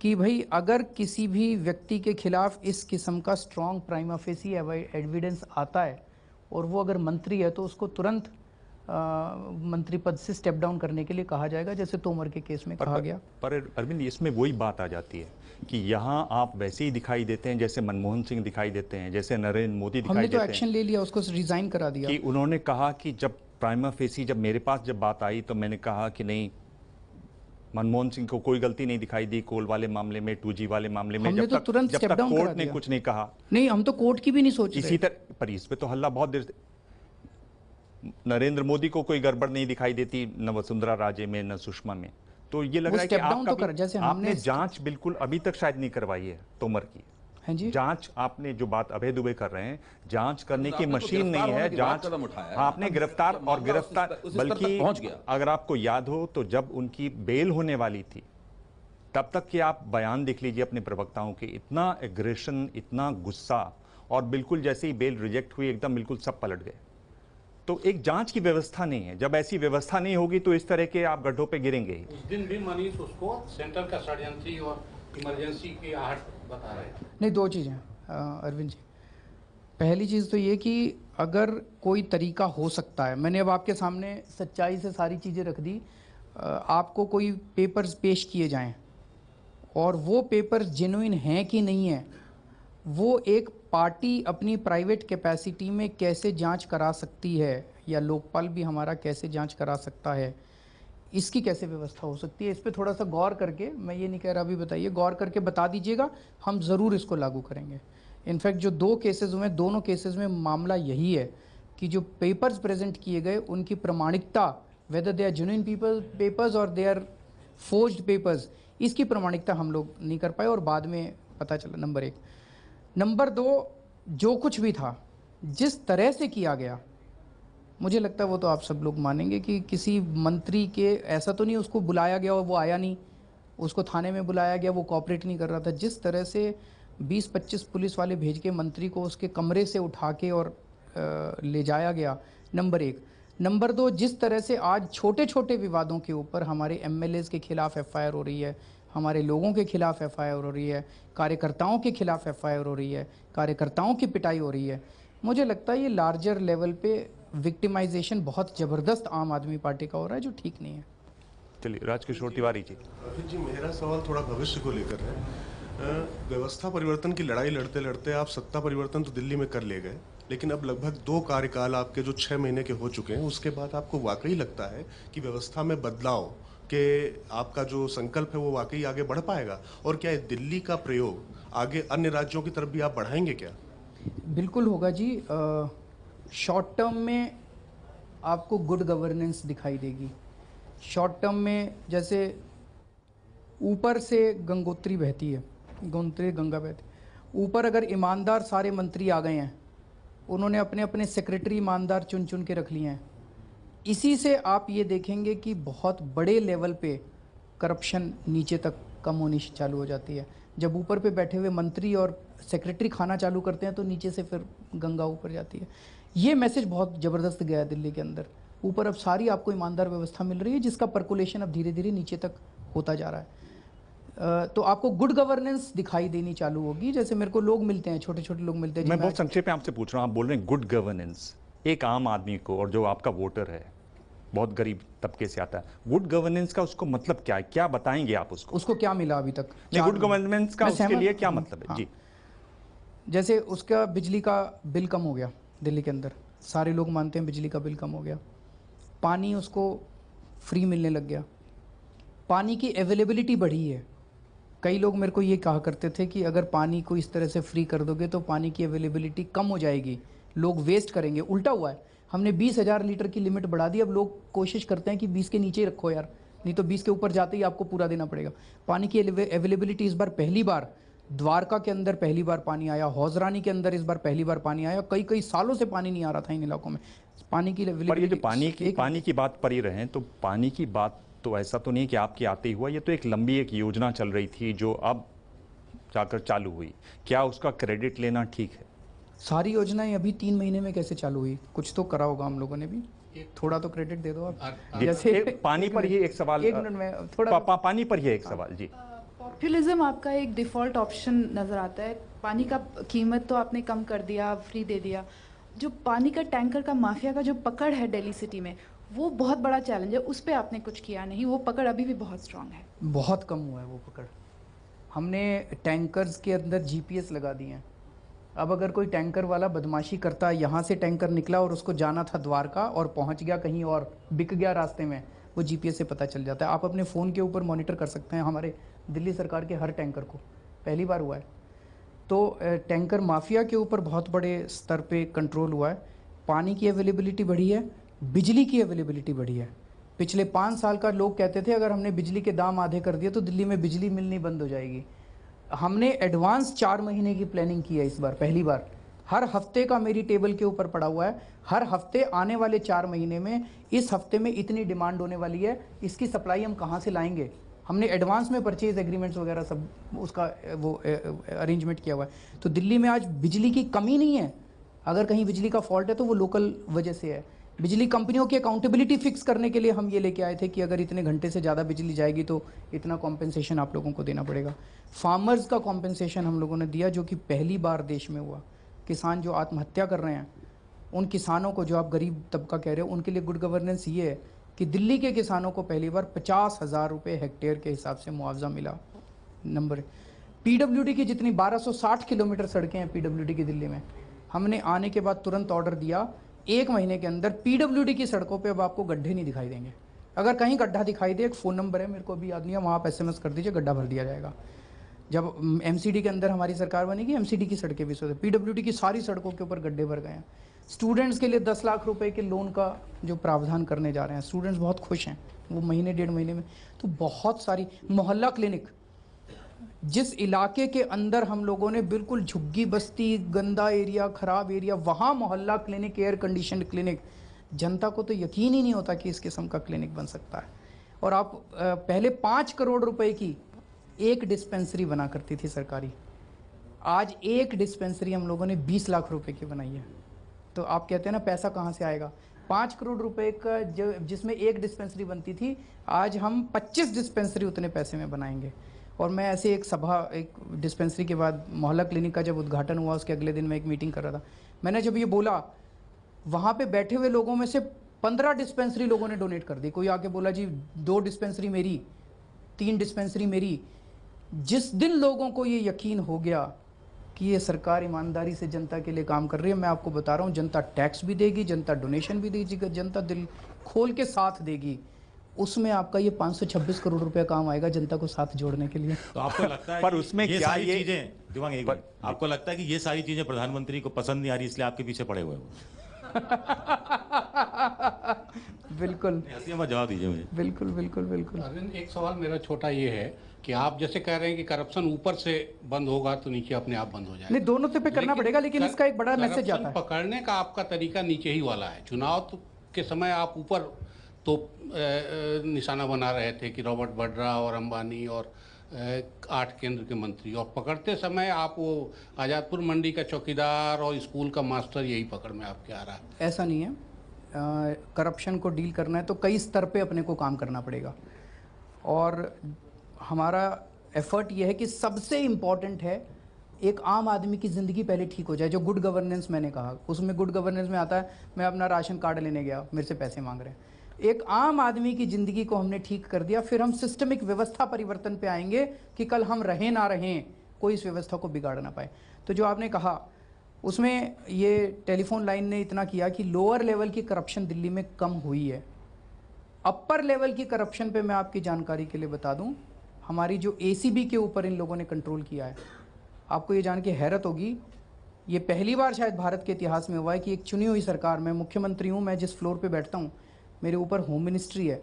कि भाई अगर किसी भी व्यक्ति के खिलाफ इस किस्म का स्ट्रॉन्ग प्राइमा फेसी एविडेंस आता है और वो अगर मंत्री है, तो उसको तुरंत मंत्री पद से स्टेप डाउन करने के लिए कहा जाएगा, जैसे तोमर के केस में कहा गया। पर अरविंद, इसमें वही बात आ जाती है कि यहाँ आप वैसे ही दिखाई देते हैं जैसे मनमोहन सिंह दिखाई देते हैं, जैसे नरेंद्र मोदी दिखाई देते हैं। हमने तो एक्शन ले लिया, उसको रिजाइन करा दिया। कि उन्होंने कहा कि जब प्राइमा फेसी, जब मेरे पास जब बात आई तो मैंने कहा कि नहीं, मनमोहन सिंह को कोई गलती नहीं दिखाई दी कोल वाले मामले में, 2G वाले मामले में, जब तक कोर्ट ने कुछ नहीं कहा। नहीं, हम तो कोर्ट की भी नहीं सोच रहे। इसी तरह पर इस पे तो हल्ला बहुत देर से, नरेंद्र मोदी को कोई गड़बड़ नहीं दिखाई देती, न वसुंधरा राजे में न सुषमा में। तो ये लग रहा है कि आपने जांच बिल्कुल अभी तक शायद नहीं करवाई है तोमर की। हाँ जी, जांच आपने, जो बात अभय दुबे कर रहे हैं, जांच करने की मशीन नहीं है। जांच आपने गिरफ्तार और गिरफ्तार, बल्कि अगर आपको याद हो तो जब उनकी बेल होने वाली थी तब तक के आप बयान देख लीजिए अपने प्रवक्ताओं के, इतना एग्रेशन, इतना गुस्सा, और बिल्कुल जैसे ही बेल रिजेक्ट हुई एकदम बिल्कुल सब पलट गए। तो एक जांच की व्यवस्था नहीं है। जब ऐसी व्यवस्था नहीं होगी तो इस तरह के आप गड्ढों पे गिरेंगे ही। उस दिन भी मनीष उसको सेंटर का सर्जेंसी और इमरजेंसी की आहट बता रहे हैं। नहीं, 2 चीज़ें अरविंद जी। पहली चीज़ तो ये कि अगर कोई तरीका हो सकता है, मैंने अब आपके सामने सच्चाई से सारी चीज़ें रख दी। आपको कोई पेपर्स पेश किए जाएं और वो पेपर्स जेन्युइन हैं कि नहीं है, वो एक पार्टी अपनी प्राइवेट कैपेसिटी में कैसे जांच करा सकती है, या लोकपाल भी हमारा कैसे जांच करा सकता है, इसकी कैसे व्यवस्था हो सकती है, इस पे थोड़ा सा गौर करके, मैं ये नहीं कह रहा अभी बताइए, गौर करके बता दीजिएगा, हम ज़रूर इसको लागू करेंगे। इनफैक्ट जो 2 केसेस हुए, दोनों केसेस में मामला यही है कि जो पेपर्स प्रेजेंट किए गए उनकी प्रमाणिकता, whether they are genuine papers और दे आर फोर्ज्ड पेपर्स, इसकी प्रमाणिकता हम लोग नहीं कर पाए और बाद में पता चला, नंबर 1। नंबर 2, जो कुछ भी था, जिस तरह से किया गया, मुझे लगता है वो तो आप सब लोग मानेंगे कि किसी मंत्री के, ऐसा तो नहीं उसको बुलाया गया और वो आया नहीं, उसको थाने में बुलाया गया, वो कोऑपरेट नहीं कर रहा था। जिस तरह से 20-25 पुलिस वाले भेज के मंत्री को उसके कमरे से उठा के और ले जाया गया, नंबर 1। नंबर 2, जिस तरह से आज छोटे छोटे विवादों के ऊपर हमारे MLAs के खिलाफ FIR हो रही है, हमारे लोगों के खिलाफ FIR हो रही है, कार्यकर्ताओं के खिलाफ FIR हो रही है, कार्यकर्ताओं की पिटाई हो रही है, मुझे लगता है ये लार्जर लेवल पे विक्टिमाइजेशन बहुत ज़बरदस्त आम आदमी पार्टी का हो रहा है, जो ठीक नहीं है। चलिए, राजकिशोर तिवारी जी। जी, मेरा सवाल थोड़ा भविष्य को लेकर है। व्यवस्था परिवर्तन की लड़ाई लड़ते लड़ते आप सत्ता परिवर्तन तो दिल्ली में कर ले गए, लेकिन अब लगभग 2 कार्यकाल आपके जो 6 महीने के हो चुके हैं, उसके बाद आपको वाकई लगता है कि व्यवस्था में बदलाव के आपका जो संकल्प है वो वाकई आगे बढ़ पाएगा? और क्या दिल्ली का प्रयोग आगे अन्य राज्यों की तरफ भी आप बढ़ाएंगे क्या? बिल्कुल होगा जी। शॉर्ट टर्म में आपको गुड गवर्नेंस दिखाई देगी। शॉर्ट टर्म में जैसे ऊपर से गंगोत्री बहती है, गोमती गंगा बहती, ऊपर अगर ईमानदार सारे मंत्री आ गए हैं, उन्होंने अपने अपने सेक्रेटरी ईमानदार चुन चुन के रख लिए हैं, इसी से आप ये देखेंगे कि बहुत बड़े लेवल पे करप्शन नीचे तक कम होनी चालू हो जाती है। जब ऊपर पे बैठे हुए मंत्री और सेक्रेटरी खाना चालू करते हैं तो नीचे से फिर गंगा ऊपर जाती है। ये मैसेज बहुत ज़बरदस्त गया है दिल्ली के अंदर। ऊपर अब सारी आपको ईमानदार व्यवस्था मिल रही है, जिसका पर्कुलेशन अब धीरे धीरे नीचे तक होता जा रहा है। तो आपको गुड गवर्नेंस दिखाई देनी चालू होगी। जैसे मेरे को लोग मिलते हैं, छोटे छोटे लोग मिलते हैं। मैं बहुत संक्षेप में आपसे पूछ रहा हूँ, आप बोल रहे हैं गुड गवर्नेंस, एक आम आदमी को, और जो आपका वोटर है बहुत गरीब तबके से आता है, गुड गवर्नेंस का उसको मतलब क्या है, क्या बताएंगे आप उसको? उसको क्या मिला अभी तक? गुड गवर्नेंस का उसके लिए क्या मतलब है? हाँ। जी, जैसे उसका बिजली का बिल कम हो गया दिल्ली के अंदर, सारे लोग मानते हैं बिजली का बिल कम हो गया। पानी उसको फ्री मिलने लग गया, पानी की अवेलेबिलिटी बढ़ी है। कई लोग मेरे को ये कहा करते थे कि अगर पानी को इस तरह से फ्री कर दोगे तो पानी की अवेलेबिलिटी कम हो जाएगी, लोग वेस्ट करेंगे। उल्टा हुआ है, हमने 20,000 लीटर की लिमिट बढ़ा दी। अब लोग कोशिश करते हैं कि 20 के नीचे ही रखो यार, नहीं तो 20 के ऊपर जाते ही आपको पूरा देना पड़ेगा। पानी की अवेलेबिलिटी इस बार पहली बार द्वारका के अंदर पहली बार पानी आया, हौजरानी के अंदर इस बार पहली बार पानी आया। कई कई सालों से पानी नहीं आ रहा था इन इलाकों में। पानी की पर ये जो पानी की बात पर ही रहे, तो पानी की बात तो ऐसा तो नहीं कि आपके आते ही हुआ, ये तो एक लंबी एक योजना चल रही थी जो अब जाकर चालू हुई। क्या उसका क्रेडिट लेना ठीक है? सारी योजनाएं अभी 3 महीने में कैसे चालू हुई? कुछ तो करा होगा हम लोगों ने भी, थोड़ा तो क्रेडिट दे दो आप। जैसे पानी पर ही एक सवाल, एक मिनट में थोड़ा पानी पर ही एक सवाल। जी, पॉपुलिज्म आपका एक डिफ़ॉल्ट ऑप्शन नज़र आता है। पानी का कीमत तो आपने कम कर दिया, फ्री दे दिया। जो पानी का टैंकर का माफिया का जो पकड़ है दिल्ली सिटी में, वो बहुत बड़ा चैलेंज है। उस पर आपने कुछ किया नहीं, वो पकड़ अभी भी बहुत स्ट्रांग है। बहुत कम हुआ है वो पकड़। हमने टैंकर्स के अंदर GPS लगा दिए हैं। अब अगर कोई टैंकर वाला बदमाशी करता है, यहाँ से टैंकर निकला और उसको जाना था द्वारका और पहुँच गया कहीं और, बिक गया रास्ते में, वो GPS से पता चल जाता है। आप अपने फ़ोन के ऊपर मॉनिटर कर सकते हैं हमारे दिल्ली सरकार के हर टैंकर को, पहली बार हुआ है। तो टैंकर माफिया के ऊपर बहुत बड़े स्तर पे कंट्रोल हुआ है। पानी की अवेलेबिलिटी बढ़ी है, बिजली की अवेलेबिलिटी बढ़ी है। पिछले 5 साल का लोग कहते थे अगर हमने बिजली के दाम आधे कर दिए तो दिल्ली में बिजली मिलनी बंद हो जाएगी। हमने एडवांस 4 महीने की प्लानिंग की है इस बार, पहली बार। हर हफ्ते का मेरी टेबल के ऊपर पड़ा हुआ है, हर हफ्ते आने वाले 4 महीने में, इस हफ्ते में इतनी डिमांड होने वाली है, इसकी सप्लाई हम कहाँ से लाएंगे। हमने एडवांस में परचेज एग्रीमेंट्स वगैरह सब उसका वो अरेंजमेंट किया हुआ है। तो दिल्ली में आज बिजली की कमी नहीं है। अगर कहीं बिजली का फॉल्ट है तो वो लोकल वजह से है। बिजली कंपनियों की अकाउंटेबिलिटी फिक्स करने के लिए हम ये लेके आए थे कि अगर इतने घंटे से ज़्यादा बिजली जाएगी तो इतना कॉम्पेंसेशन आप लोगों को देना पड़ेगा। फार्मर्स का कॉम्पेंसेशन हम लोगों ने दिया, जो कि पहली बार देश में हुआ। किसान जो आत्महत्या कर रहे हैं, उन किसानों को, जो आप गरीब तबका कह रहे हो, उनके लिए गुड गवर्नेंस ये है कि दिल्ली के किसानों को पहली बार 50,000 रुपये हेक्टेयर के हिसाब से मुआवजा मिला। नंबर पीडब्ल्यूडी की जितनी 1260 किलोमीटर सड़कें हैं पीडब्ल्यूडी की दिल्ली में, हमने आने के बाद तुरंत ऑर्डर दिया 1 महीने के अंदर पीडब्ल्यूडी की सड़कों पे अब आपको गड्ढे नहीं दिखाई देंगे। अगर कहीं गड्ढा दिखाई दे, एक फ़ोन नंबर है, मेरे को अभी याद नहीं है, वहाँ आप SMS कर दीजिए, गड्ढा भर दिया जाएगा। जब MCD के अंदर हमारी सरकार बनेगी, MCD की सड़कें भी सोचे, पीडब्ल्यूडी की सारी सड़कों के ऊपर गड्ढे भर गए हैं। स्टूडेंट्स के लिए 10 लाख रुपए के लोन का जो प्रावधान करने जा रहे हैं, स्टूडेंट्स बहुत खुश हैं, वो महीने 1.5 महीने में। तो बहुत सारी मोहल्ला क्लिनिक, जिस इलाके के अंदर हम लोगों ने बिल्कुल झुग्गी बस्ती, गंदा एरिया, ख़राब एरिया, वहाँ मोहल्ला क्लिनिक, एयर कंडीशन क्लिनिक, जनता को तो यकीन ही नहीं होता कि इस किस्म का क्लिनिक बन सकता है। और आप पहले 5 करोड़ रुपए की एक डिस्पेंसरी बना करती थी सरकारी, आज एक डिस्पेंसरी हम लोगों ने 20 लाख रुपए की बनाई है। तो आप कहते हैं ना पैसा कहाँ से आएगा, 5 करोड़ रुपए का जो जिसमें एक डिस्पेंसरी बनती थी, आज हम 25 डिस्पेंसरी उतने पैसे में बनाएंगे। और मैं ऐसे एक डिस्पेंसरी के बाद मोहल्ला क्लिनिक का जब उद्घाटन हुआ, उसके अगले दिन मैं एक मीटिंग कर रहा था, मैंने जब ये बोला, वहाँ पे बैठे हुए लोगों में से 15 डिस्पेंसरी लोगों ने डोनेट कर दी। कोई आके बोला जी 2 डिस्पेंसरी मेरी, 3 डिस्पेंसरी मेरी। जिस दिन लोगों को ये यकीन हो गया कि ये सरकार ईमानदारी से जनता के लिए काम कर रही है, मैं आपको बता रहा हूँ, जनता टैक्स भी देगी, जनता डोनेशन भी देगी, जनता दिल खोल के साथ देगी, उसमें आपका ये 526 करोड़ रुपए काम आएगा जनता को साथ जोड़ने के लिए। तो आपको लगता है पर कि उसमें ये क्या सारी ये चीजें, दिमाग एक बार, आपको लगता है कि ये सारी चीजें प्रधानमंत्री को पसंद नहीं आ रही, इसलिए आपके पीछे पड़े हुए हैं? बिल्कुल, जवाब दीजिए मुझे। बिल्कुल बिल्कुल बिल्कुल। अरविंद, एक सवाल मेरा छोटा ये है कि आप जैसे कह रहे हैं कि करप्शन ऊपर से बंद होगा तो नीचे अपने आप बंद हो जाएगा। नहीं, दोनों पे करना पड़ेगा, लेकिन इसका एक बड़ा मैसेज आता है। पकड़ने का आपका तरीका नीचे ही वाला है। चुनाव के समय आप ऊपर तो निशाना बना रहे थे कि रॉबर्ट वड्रा और अंबानी और 8 केंद्र के मंत्री, और पकड़ते समय आप वो आज़ादपुर मंडी का चौकीदार और स्कूल का मास्टर, यही पकड़ में आपके आ रहा है। ऐसा नहीं है, करप्शन को डील करना है तो कई स्तर पे अपने को काम करना पड़ेगा। और हमारा एफर्ट ये है कि सबसे इम्पॉर्टेंट है एक आम आदमी की ज़िंदगी पहले ठीक हो जाए। जो गुड गवर्नेंस मैंने कहा, उसमें गुड गवर्नेंस में आता है, मैं अपना राशन कार्ड लेने गया, मेरे से पैसे मांग रहे हैं। एक आम आदमी की ज़िंदगी को हमने ठीक कर दिया, फिर हम सिस्टमिक व्यवस्था परिवर्तन पे आएंगे कि कल हम रहें ना रहें, कोई इस व्यवस्था को बिगाड़ ना पाए। तो जो आपने कहा उसमें ये टेलीफोन लाइन ने इतना किया कि लोअर लेवल की करप्शन दिल्ली में कम हुई है। अपर लेवल की करप्शन पे मैं आपकी जानकारी के लिए बता दूं, हमारी जो ACB के ऊपर इन लोगों ने कंट्रोल किया है, आपको ये जान के हैरत होगी, ये पहली बार शायद भारत के इतिहास में हुआ है कि एक चुनी हुई सरकार, मैं मुख्यमंत्री हूँ, मैं जिस फ्लोर पे बैठता हूँ, मेरे ऊपर होम मिनिस्ट्री है,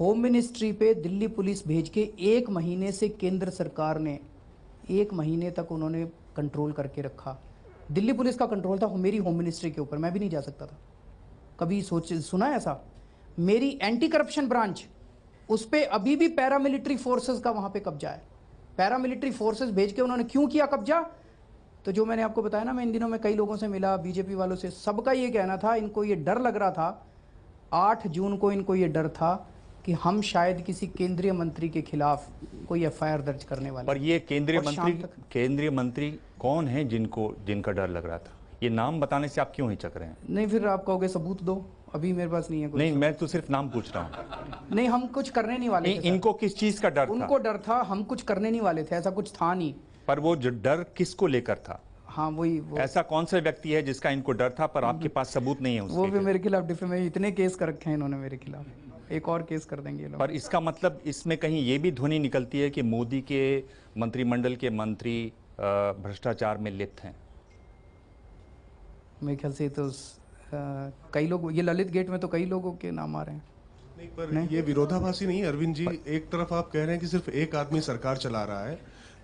होम मिनिस्ट्री पे दिल्ली पुलिस भेज के 1 महीने से केंद्र सरकार ने 1 महीने तक उन्होंने कंट्रोल करके रखा। दिल्ली पुलिस का कंट्रोल था मेरी होम मिनिस्ट्री के ऊपर, मैं भी नहीं जा सकता था। कभी सुना ऐसा? मेरी एंटी करप्शन ब्रांच, उस पर अभी भी पैरामिलिट्री फोर्सेस का वहाँ पे कब्जा है। पैरामिलिट्री फोर्सेस भेज के उन्होंने क्यों किया कब्जा? तो जो मैंने आपको बताया ना, मैं इन दिनों में कई लोगों से मिला, बीजेपी वालों से, सबका ये कहना था, इनको ये डर लग रहा था, 8 जून को इनको ये डर था कि हम शायद किसी केंद्रीय मंत्री के खिलाफ कोई FIR दर्ज करने वाले। पर ये केंद्रीय मंत्री कौन है जिनका डर लग रहा था? ये नाम बताने से आप क्यों हिचक रहे हैं? नहीं, फिर आप कहोगे सबूत दो, अभी मेरे पास नहीं है कुछ। नहीं, मैं तो सिर्फ नाम पूछ रहा हूँ। नहीं, हम कुछ करने नहीं वाले थे। इनको किस चीज का डर था? उनको डर था, हम कुछ करने नहीं वाले थे, ऐसा कुछ था नहीं। पर वो जो डर किसको लेकर था? हाँ, वही ऐसा कौन सा व्यक्ति है जिसका इनको डर था पर आपके पास सबूत नहीं है उसके? वो भी मेरे खिलाफ डिफेमेशन, इतने केस कर रखे हैं इन्होंने मेरे खिलाफ, एक और केस कर देंगे लोग। पर इसका मतलब इसमें कहीं ये भी ध्वनि निकलती है कि मोदी के मंत्रिमंडल के मंत्री भ्रष्टाचार में लिप्त हैं। मेरे ख्याल से तो कई लोग, ये ललित गेट में तो कई लोगों के नाम आ रहे हैं। नहीं, पर ये विरोधाभासी नहीं है अरविंद जी। एक तरफ आप कह रहे हैं कि सिर्फ एक आदमी सरकार चला रहा है,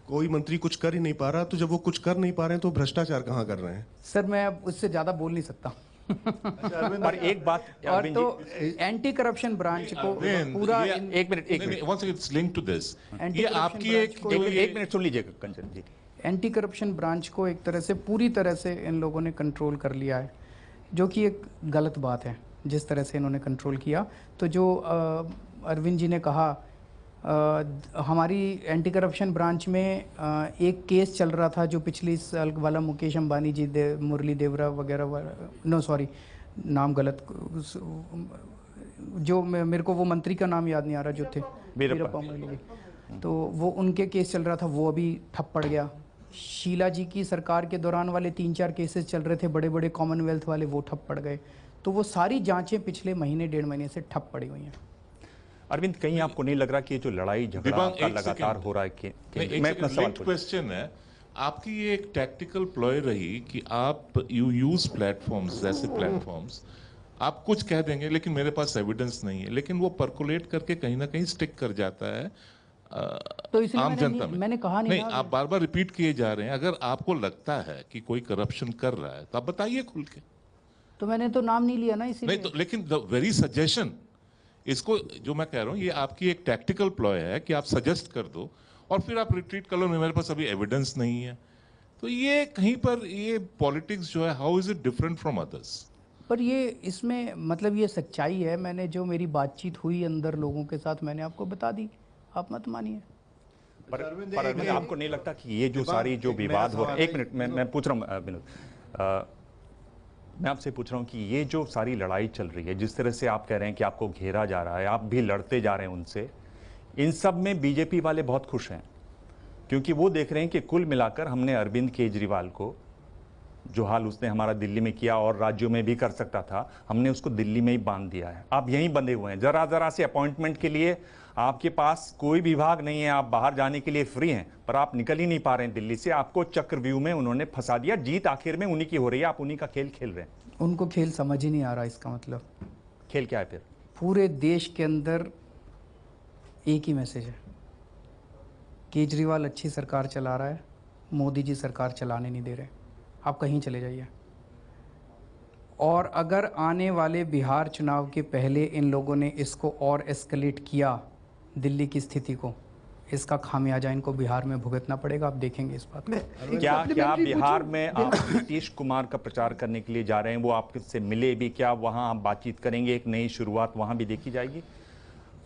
कोई मंत्री कुछ कर ही नहीं पा रहा, तो जब वो कुछ कर नहीं पा रहे हैं तो भ्रष्टाचार कहाँ कर रहे हैं? सर, मैं अब उससे ज्यादा बोल नहीं सकता। पर एक बात, और तो एंटी करप्शन ब्रांच को पूरा एक minute once it's linked to this, ये आपकी एक मिनट सुन लीजिएगा कंचन जी। एंटी करप्शन ब्रांच को एक तरह से पूरी तरह से इन लोगों ने कंट्रोल कर लिया है, जो कि एक गलत बात है जिस तरह से इन्होंने कंट्रोल किया। तो जो अरविंद जी ने कहा हमारी एंटी करप्शन ब्रांच में एक केस चल रहा था जो पिछली साल वाला मुकेश अंबानी जी मुरली देवरा वगैरह नो सॉरी नाम गलत, जो मेरे को वो मंत्री का नाम याद नहीं आ रहा जो थे वीरप्पा मोइली, तो वो उनके केस चल रहा था, वो अभी ठप पड़ गया। शीला जी की सरकार के दौरान वाले 3-4 केसेस चल रहे थे बड़े बड़े कॉमनवेल्थ वाले, वो ठप पड़ गए। तो वो सारी जांचें पिछले महीने 1.5 महीने से ठप पड़ी हुई हैं। अरविंद, कहीं आपको नहीं लग रहा कि ये जो लड़ाई झगड़ा आपका लगातार हो रहा है मैं अपना सवाल क्वेश्चन है, आपकी ये एक टैक्टिकल प्लॉय रही कि आप यू यूज प्लेटफॉर्म्स, जैसे प्लेटफॉर्म्स आप कुछ कह देंगे लेकिन मेरे पास एविडेंस नहीं है, लेकिन वो परकुलेट करके कहीं ना कहीं स्टिक कर जाता है तो आम जनता में। मैंने कहा नहीं, आप बार बार रिपीट किए जा रहे हैं। अगर आपको लगता है कि कोई करप्शन कर रहा है तो आप बताइए खुल के। तो मैंने तो नाम नहीं लिया ना इसीलिए। नहीं तो, लेकिन द वेरी सजेशन, इसको जो मैं कह रहा हूँ ये आपकी एक टैक्टिकल प्लॉय है कि आप सजेस्ट कर दो और फिर आप रिट्रीट कर लो, मेरे पास अभी एविडेंस नहीं है। तो ये कहीं पर ये पॉलिटिक्स जो है, how is it different from others? पर ये इसमें मतलब ये सच्चाई है, मैंने जो मेरी बातचीत हुई अंदर लोगों के साथ मैंने आपको बता दी, आप मत मानिए। पर अरविंद, आपको नहीं लगता कि ये जो सारी जो विवाद हो रहा है, एक मिनट मैं पूछ रहा हूँ विनोद, मैं आपसे पूछ रहा हूँ कि ये जो सारी लड़ाई चल रही है, जिस तरह से आप कह रहे हैं कि आपको घेरा जा रहा है, आप भी लड़ते जा रहे हैं उनसे, इन सब में बीजेपी वाले बहुत खुश हैं क्योंकि वो देख रहे हैं कि कुल मिलाकर हमने अरविंद केजरीवाल को, जो हाल उसने हमारा दिल्ली में किया और राज्यों में भी कर सकता था, हमने उसको दिल्ली में ही बांध दिया है। आप यहीं बंधे हुए हैं, जरा जरा से अपॉइंटमेंट के लिए आपके पास कोई विभाग नहीं है, आप बाहर जाने के लिए फ्री हैं, पर आप निकल ही नहीं पा रहे हैं दिल्ली से। आपको चक्रव्यूह में उन्होंने फंसा दिया, जीत आखिर में उन्हीं की हो रही है, आप उन्हीं का खेल खेल रहे हैं। उनको खेल समझ ही नहीं आ रहा, इसका मतलब खेल क्या है फिर? पूरे देश के अंदर एक ही मैसेज है, केजरीवाल अच्छी सरकार चला रहा है, मोदी जी सरकार चलाने नहीं दे रहे, आप कहीं चले जाइए। और अगर आने वाले बिहार चुनाव के पहले इन लोगों ने इसको और एस्केलेट किया दिल्ली की स्थिति को, इसका खामियाजा इनको बिहार में भुगतना पड़ेगा, आप देखेंगे इस बात में। क्या बिहार में आप नीतीश कुमार का प्रचार करने के लिए जा रहे हैं, वो आपसे मिले भी क्या, वहां आप बातचीत करेंगे, एक नई शुरुआत वहां भी देखी जाएगी?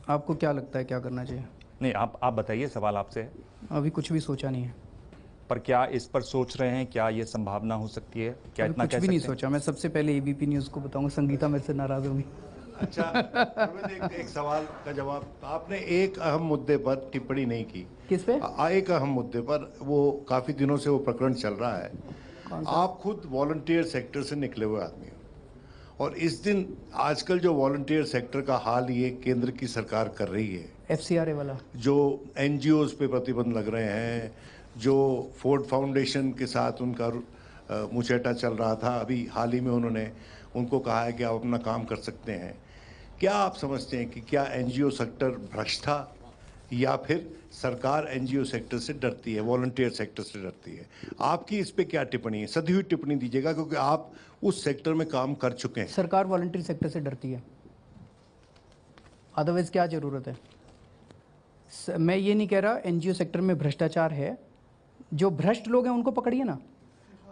आपको क्या लगता है क्या करना चाहिए? नहीं, आप बताइए, सवाल आपसे। अभी कुछ भी सोचा नहीं है। पर क्या इस पर सोच रहे हैं, क्या ये संभावना हो सकती है? क्या इतना कुछ भी नहीं सोचा, मैं सबसे पहले एबीपी न्यूज़ को बताऊंगा, संगीता मेरे से नाराज होगी। अच्छा, एक सवाल का जवाब, आपने एक अहम मुद्दे पर टिप्पणी नहीं की। किस पे? एक अहम मुद्दे पर, वो काफी दिनों से वो प्रकरण चल रहा है। आप खुद वॉलंटियर सेक्टर से निकले हुए आदमी हो और इस दिन आजकल जो वॉलंटियर सेक्टर का हाल ये केंद्र की सरकार कर रही है, FCRA वाला, जो NGOs पे प्रतिबंध लग रहे हैं, जो फोर्ड फाउंडेशन के साथ उनका मुचेटा चल रहा था, अभी हाल ही में उन्होंने उनको कहा है कि आप अपना काम कर सकते हैं। क्या आप समझते हैं कि क्या NGO सेक्टर भ्रष्ट था या फिर सरकार NGO सेक्टर से डरती है, वॉलंटियर सेक्टर से डरती है? आपकी इस पे क्या टिप्पणी है? सदी हुई टिप्पणी दीजिएगा क्योंकि आप उस सेक्टर में काम कर चुके हैं। सरकार वॉलंटियर सेक्टर से डरती है, अदरवाइज क्या जरूरत है? मैं ये नहीं कह रहा NGO सेक्टर में भ्रष्टाचार है, जो भ्रष्ट लोग हैं उनको पकड़िए ना।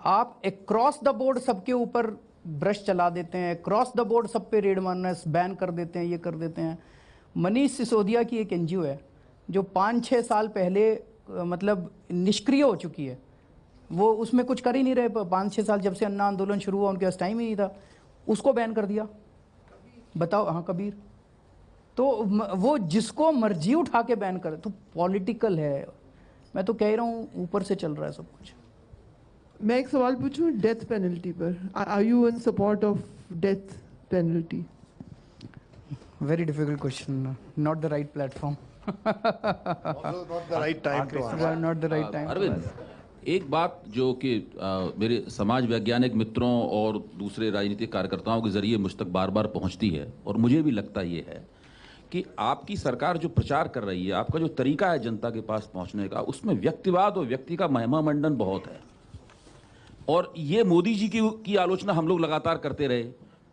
आप अक्रॉस द बोर्ड सबके ऊपर भ्रष्ट चला देते हैं, क्रॉस द बोर्ड सब पे रेड मारना, बैन कर देते हैं, ये कर देते हैं। मनीष सिसोदिया की एक NGO है जो 5-6 साल पहले मतलब निष्क्रिय हो चुकी है, वो उसमें कुछ कर ही नहीं रहे 5-6 साल, जब से अन्ना आंदोलन शुरू हुआ उनके पास टाइम ही नहीं था, उसको बैन कर दिया। बताओ, हाँ कबीर, तो वो जिसको मर्जी उठा के बैन करे, तो पॉलिटिकल है। मैं तो कह रहा हूँ ऊपर से चल रहा है सब कुछ। मैं एक सवाल पूछूं डेथ पेनल्टी पर, are you in support of death penalty? Very difficult question, not the right platform, not the right time to answer, not the right time. Arvind, एक बात जो कि मेरे समाज वैज्ञानिक मित्रों और दूसरे राजनीतिक कार्यकर्ताओं के जरिए मुझ तक बार बार पहुंचती है और मुझे भी लगता ये है कि आपकी सरकार जो प्रचार कर रही है, आपका जो तरीका है जनता के पास पहुंचने का, उसमें व्यक्तिवाद और व्यक्ति का महिमा मंडन बहुत है। और ये मोदी जी की आलोचना हम लोग लगातार करते रहे।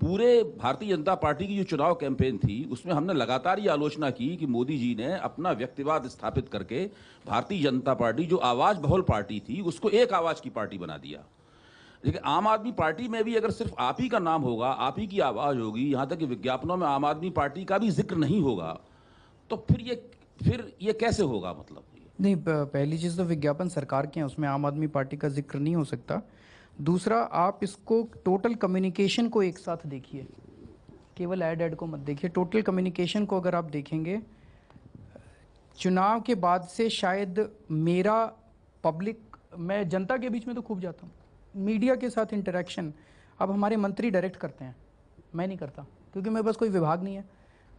पूरे भारतीय जनता पार्टी की जो चुनाव कैंपेन थी उसमें हमने लगातार ये आलोचना की कि मोदी जी ने अपना व्यक्तिवाद स्थापित करके भारतीय जनता पार्टी जो आवाज बहुल पार्टी थी उसको एक आवाज की पार्टी बना दिया। लेकिन आम आदमी पार्टी में भी अगर सिर्फ आप ही का नाम होगा, आप ही की आवाज होगी, यहाँ तक कि विज्ञापनों में आम आदमी पार्टी का भी जिक्र नहीं होगा, तो फिर ये फिर ये कैसे होगा? मतलब नहीं, पहली चीज़ तो विज्ञापन सरकार के हैं, उसमें आम आदमी पार्टी का जिक्र नहीं हो सकता। दूसरा, आप इसको टोटल कम्युनिकेशन को एक साथ देखिए, केवल ऐड को मत देखिए। टोटल कम्युनिकेशन को अगर आप देखेंगे, चुनाव के बाद से शायद मेरा मैं जनता के बीच में तो खूब जाता हूँ, मीडिया के साथ इंटरेक्शन अब हमारे मंत्री डायरेक्ट करते हैं, मैं नहीं करता क्योंकि मेरे पास कोई विभाग नहीं है,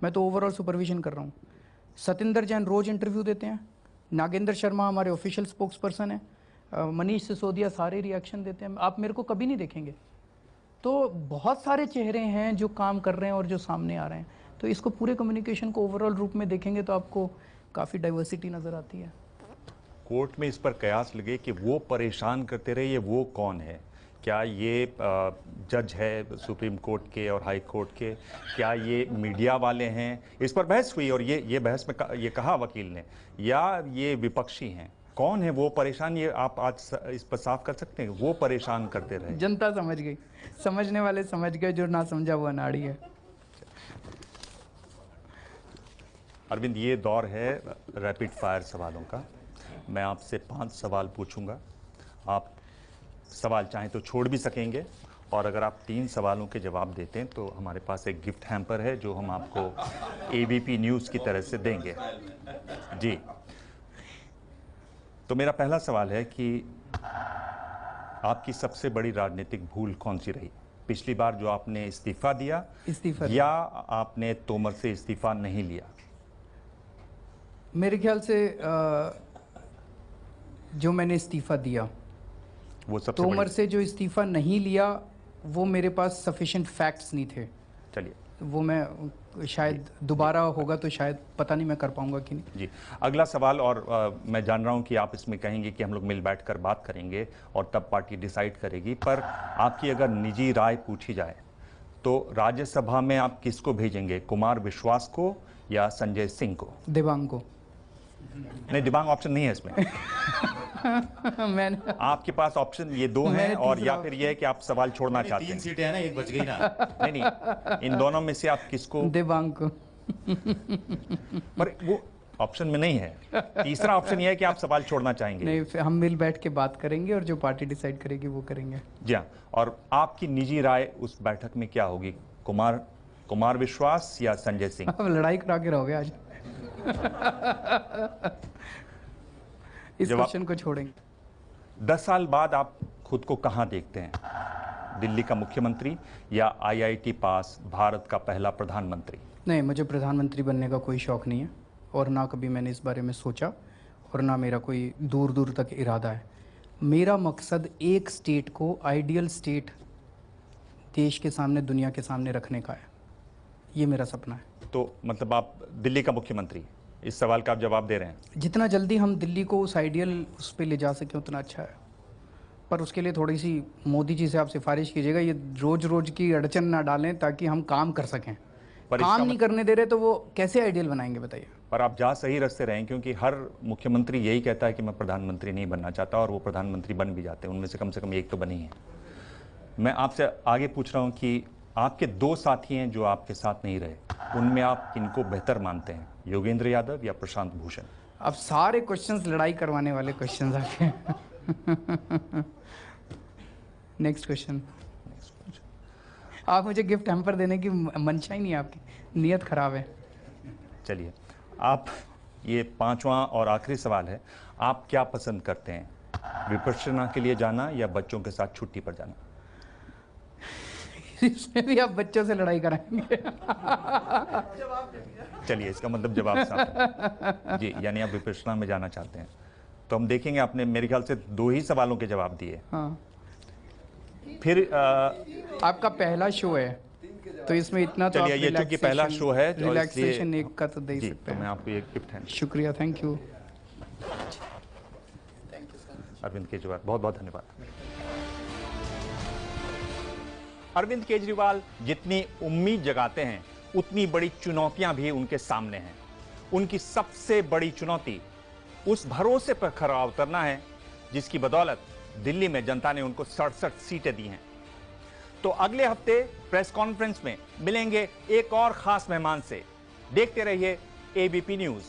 मैं तो ओवरऑल सुपरविजन कर रहा हूँ। सतिंदर जैन रोज़ इंटरव्यू देते हैं, नागेंद्र शर्मा हमारे ऑफिशियल स्पोक्स पर्सन है, मनीष सिसोदिया सारे रिएक्शन देते हैं, आप मेरे को कभी नहीं देखेंगे। तो बहुत सारे चेहरे हैं जो काम कर रहे हैं और जो सामने आ रहे हैं, तो इसको पूरे कम्युनिकेशन को ओवरऑल रूप में देखेंगे तो आपको काफ़ी डाइवर्सिटी नज़र आती है। कोर्ट में इस पर कयास लगे कि वो परेशान करते रहे, ये वो कौन है? क्या ये जज है सुप्रीम कोर्ट के और हाई कोर्ट के? क्या ये मीडिया वाले हैं? इस पर बहस हुई और ये बहस में ये कहा वकील ने, या ये विपक्षी हैं? कौन है वो परेशान? ये आप आज इस पर साफ कर सकते हैं? वो परेशान करते रहे, जनता समझ गई, समझने वाले समझ गए, जो ना समझा वो अनाड़ी है। अरविंद, ये दौर है रैपिड फायर सवालों का। मैं आपसे 5 सवाल पूछूंगा, आप सवाल चाहें तो छोड़ भी सकेंगे, और अगर आप 3 सवालों के जवाब देते हैं तो हमारे पास एक गिफ्ट हैम्पर है जो हम आपको एबीपी न्यूज़ की तरह से देंगे। जी, तो मेरा पहला सवाल है कि आपकी सबसे बड़ी राजनीतिक भूल कौन सी रही? पिछली बार जो आपने इस्तीफा दिया या आपने तोमर से इस्तीफा नहीं लिया? मेरे ख्याल से जो मैंने इस्तीफा दिया, वो सबसे तोमर से जो इस्तीफा नहीं लिया, वो मेरे पास सफिशिएंट फैक्ट्स नहीं थे। चलिए, वो मैं शायद दोबारा होगा तो शायद पता नहीं मैं कर पाऊंगा कि नहीं। जी, अगला सवाल, और मैं जान रहा हूं कि आप इसमें कहेंगे कि हम लोग मिल बैठकर बात करेंगे और तब पार्टी डिसाइड करेगी, पर आपकी अगर निजी राय पूछी जाए तो राज्यसभा में आप किसको भेजेंगे? कुमार विश्वास को या संजय सिंह को? दिबांग को। नहीं, दिबांग ऑप्शन नहीं है इसमें। मैंने आपके पास ऑप्शन ये 2 हैं, और या फिर ये है कि आप सवाल छोड़ना चाहते हैं। 3 सीटें हैं ना, एक बच गई ना। नहीं, इन दोनों में से आप किसको? दिबांग को। पर वो ऑप्शन में नहीं है। तीसरा ऑप्शन ये है कि आप सवाल छोड़ना चाहेंगे। नहीं, फिर हम मिल बैठ के बात करेंगे और जो पार्टी डिसाइड करेगी वो करेंगे। जी हाँ, और आपकी निजी राय उस बैठक में क्या होगी? कुमार विश्वास या संजय सिंह? अब लड़ाई करा के रहोगे आज। इस क्वेश्चन को छोड़ेंगे। 10 साल बाद आप खुद को कहां देखते हैं? दिल्ली का मुख्यमंत्री या आईआईटी पास भारत का पहला प्रधानमंत्री? नहीं, मुझे प्रधानमंत्री बनने का कोई शौक नहीं है, और ना कभी मैंने इस बारे में सोचा, और ना मेरा कोई दूर दूर तक इरादा है। मेरा मकसद एक स्टेट को आइडियल स्टेट देश के सामने, दुनिया के सामने रखने का है, ये मेरा सपना है। तो मतलब आप दिल्ली का मुख्यमंत्री? इस सवाल का आप जवाब दे रहे हैं? जितना जल्दी हम दिल्ली को उस आइडियल उस पर ले जा सकें उतना अच्छा है, पर उसके लिए थोड़ी सी मोदी जी से आप सिफारिश कीजिएगा, ये रोज रोज की अड़चन ना डालें ताकि हम काम कर सकें। काम नहीं करने दे रहे तो वो कैसे आइडियल बनाएंगे बताइए? पर आप जा सही रास्ते रहे हैं, क्योंकि हर मुख्यमंत्री यही कहता है कि मैं प्रधानमंत्री नहीं बनना चाहता, और वो प्रधानमंत्री बन भी जाते हैं, उनमें से कम एक तो बनी है। मैं आपसे आगे पूछ रहा हूँ कि आपके 2 साथी हैं जो आपके साथ नहीं रहे, उनमें आप किनको बेहतर मानते हैं, योगेंद्र यादव या प्रशांत भूषण? अब सारे क्वेश्चंस लड़ाई करवाने वाले क्वेश्चंस आके। Next question. आप मुझे गिफ्ट हैम्पर देने की मंशा ही नहीं है, आपकी नीयत खराब है। चलिए, आप, ये 5वां और आखिरी सवाल है, आप क्या पसंद करते हैं, विपश्यना के लिए जाना या बच्चों के साथ छुट्टी पर जाना? इसमें भी आप बच्चों से लड़ाई कराएंगे। चलिए, इसका मतलब जवाब साफ जी, यानी आप विपश्यना में जाना चाहते हैं। तो हम देखेंगे, आपने मेरे ख्याल से 2 ही सवालों के जवाब दिए। हाँ। फिर आपका पहला शो है तो इसमें इतना तो चलिए, ये चूंकि पहला शो है तो रिलैक्सेशन एक का तो दे सकते हैं। तो मैं आपको एक गिफ्ट है। शुक्रिया, थैंक यू। अरविंद केजरीवाल, बहुत बहुत धन्यवाद। अरविंद केजरीवाल जितनी उम्मीद जगाते हैं, उतनी बड़ी चुनौतियां भी उनके सामने हैं। उनकी सबसे बड़ी चुनौती उस भरोसे पर खरा उतरना है जिसकी बदौलत दिल्ली में जनता ने उनको 67 सीटें दी हैं। तो अगले हफ्ते प्रेस कॉन्फ्रेंस में मिलेंगे एक और खास मेहमान से। देखते रहिए एबीपी न्यूज़।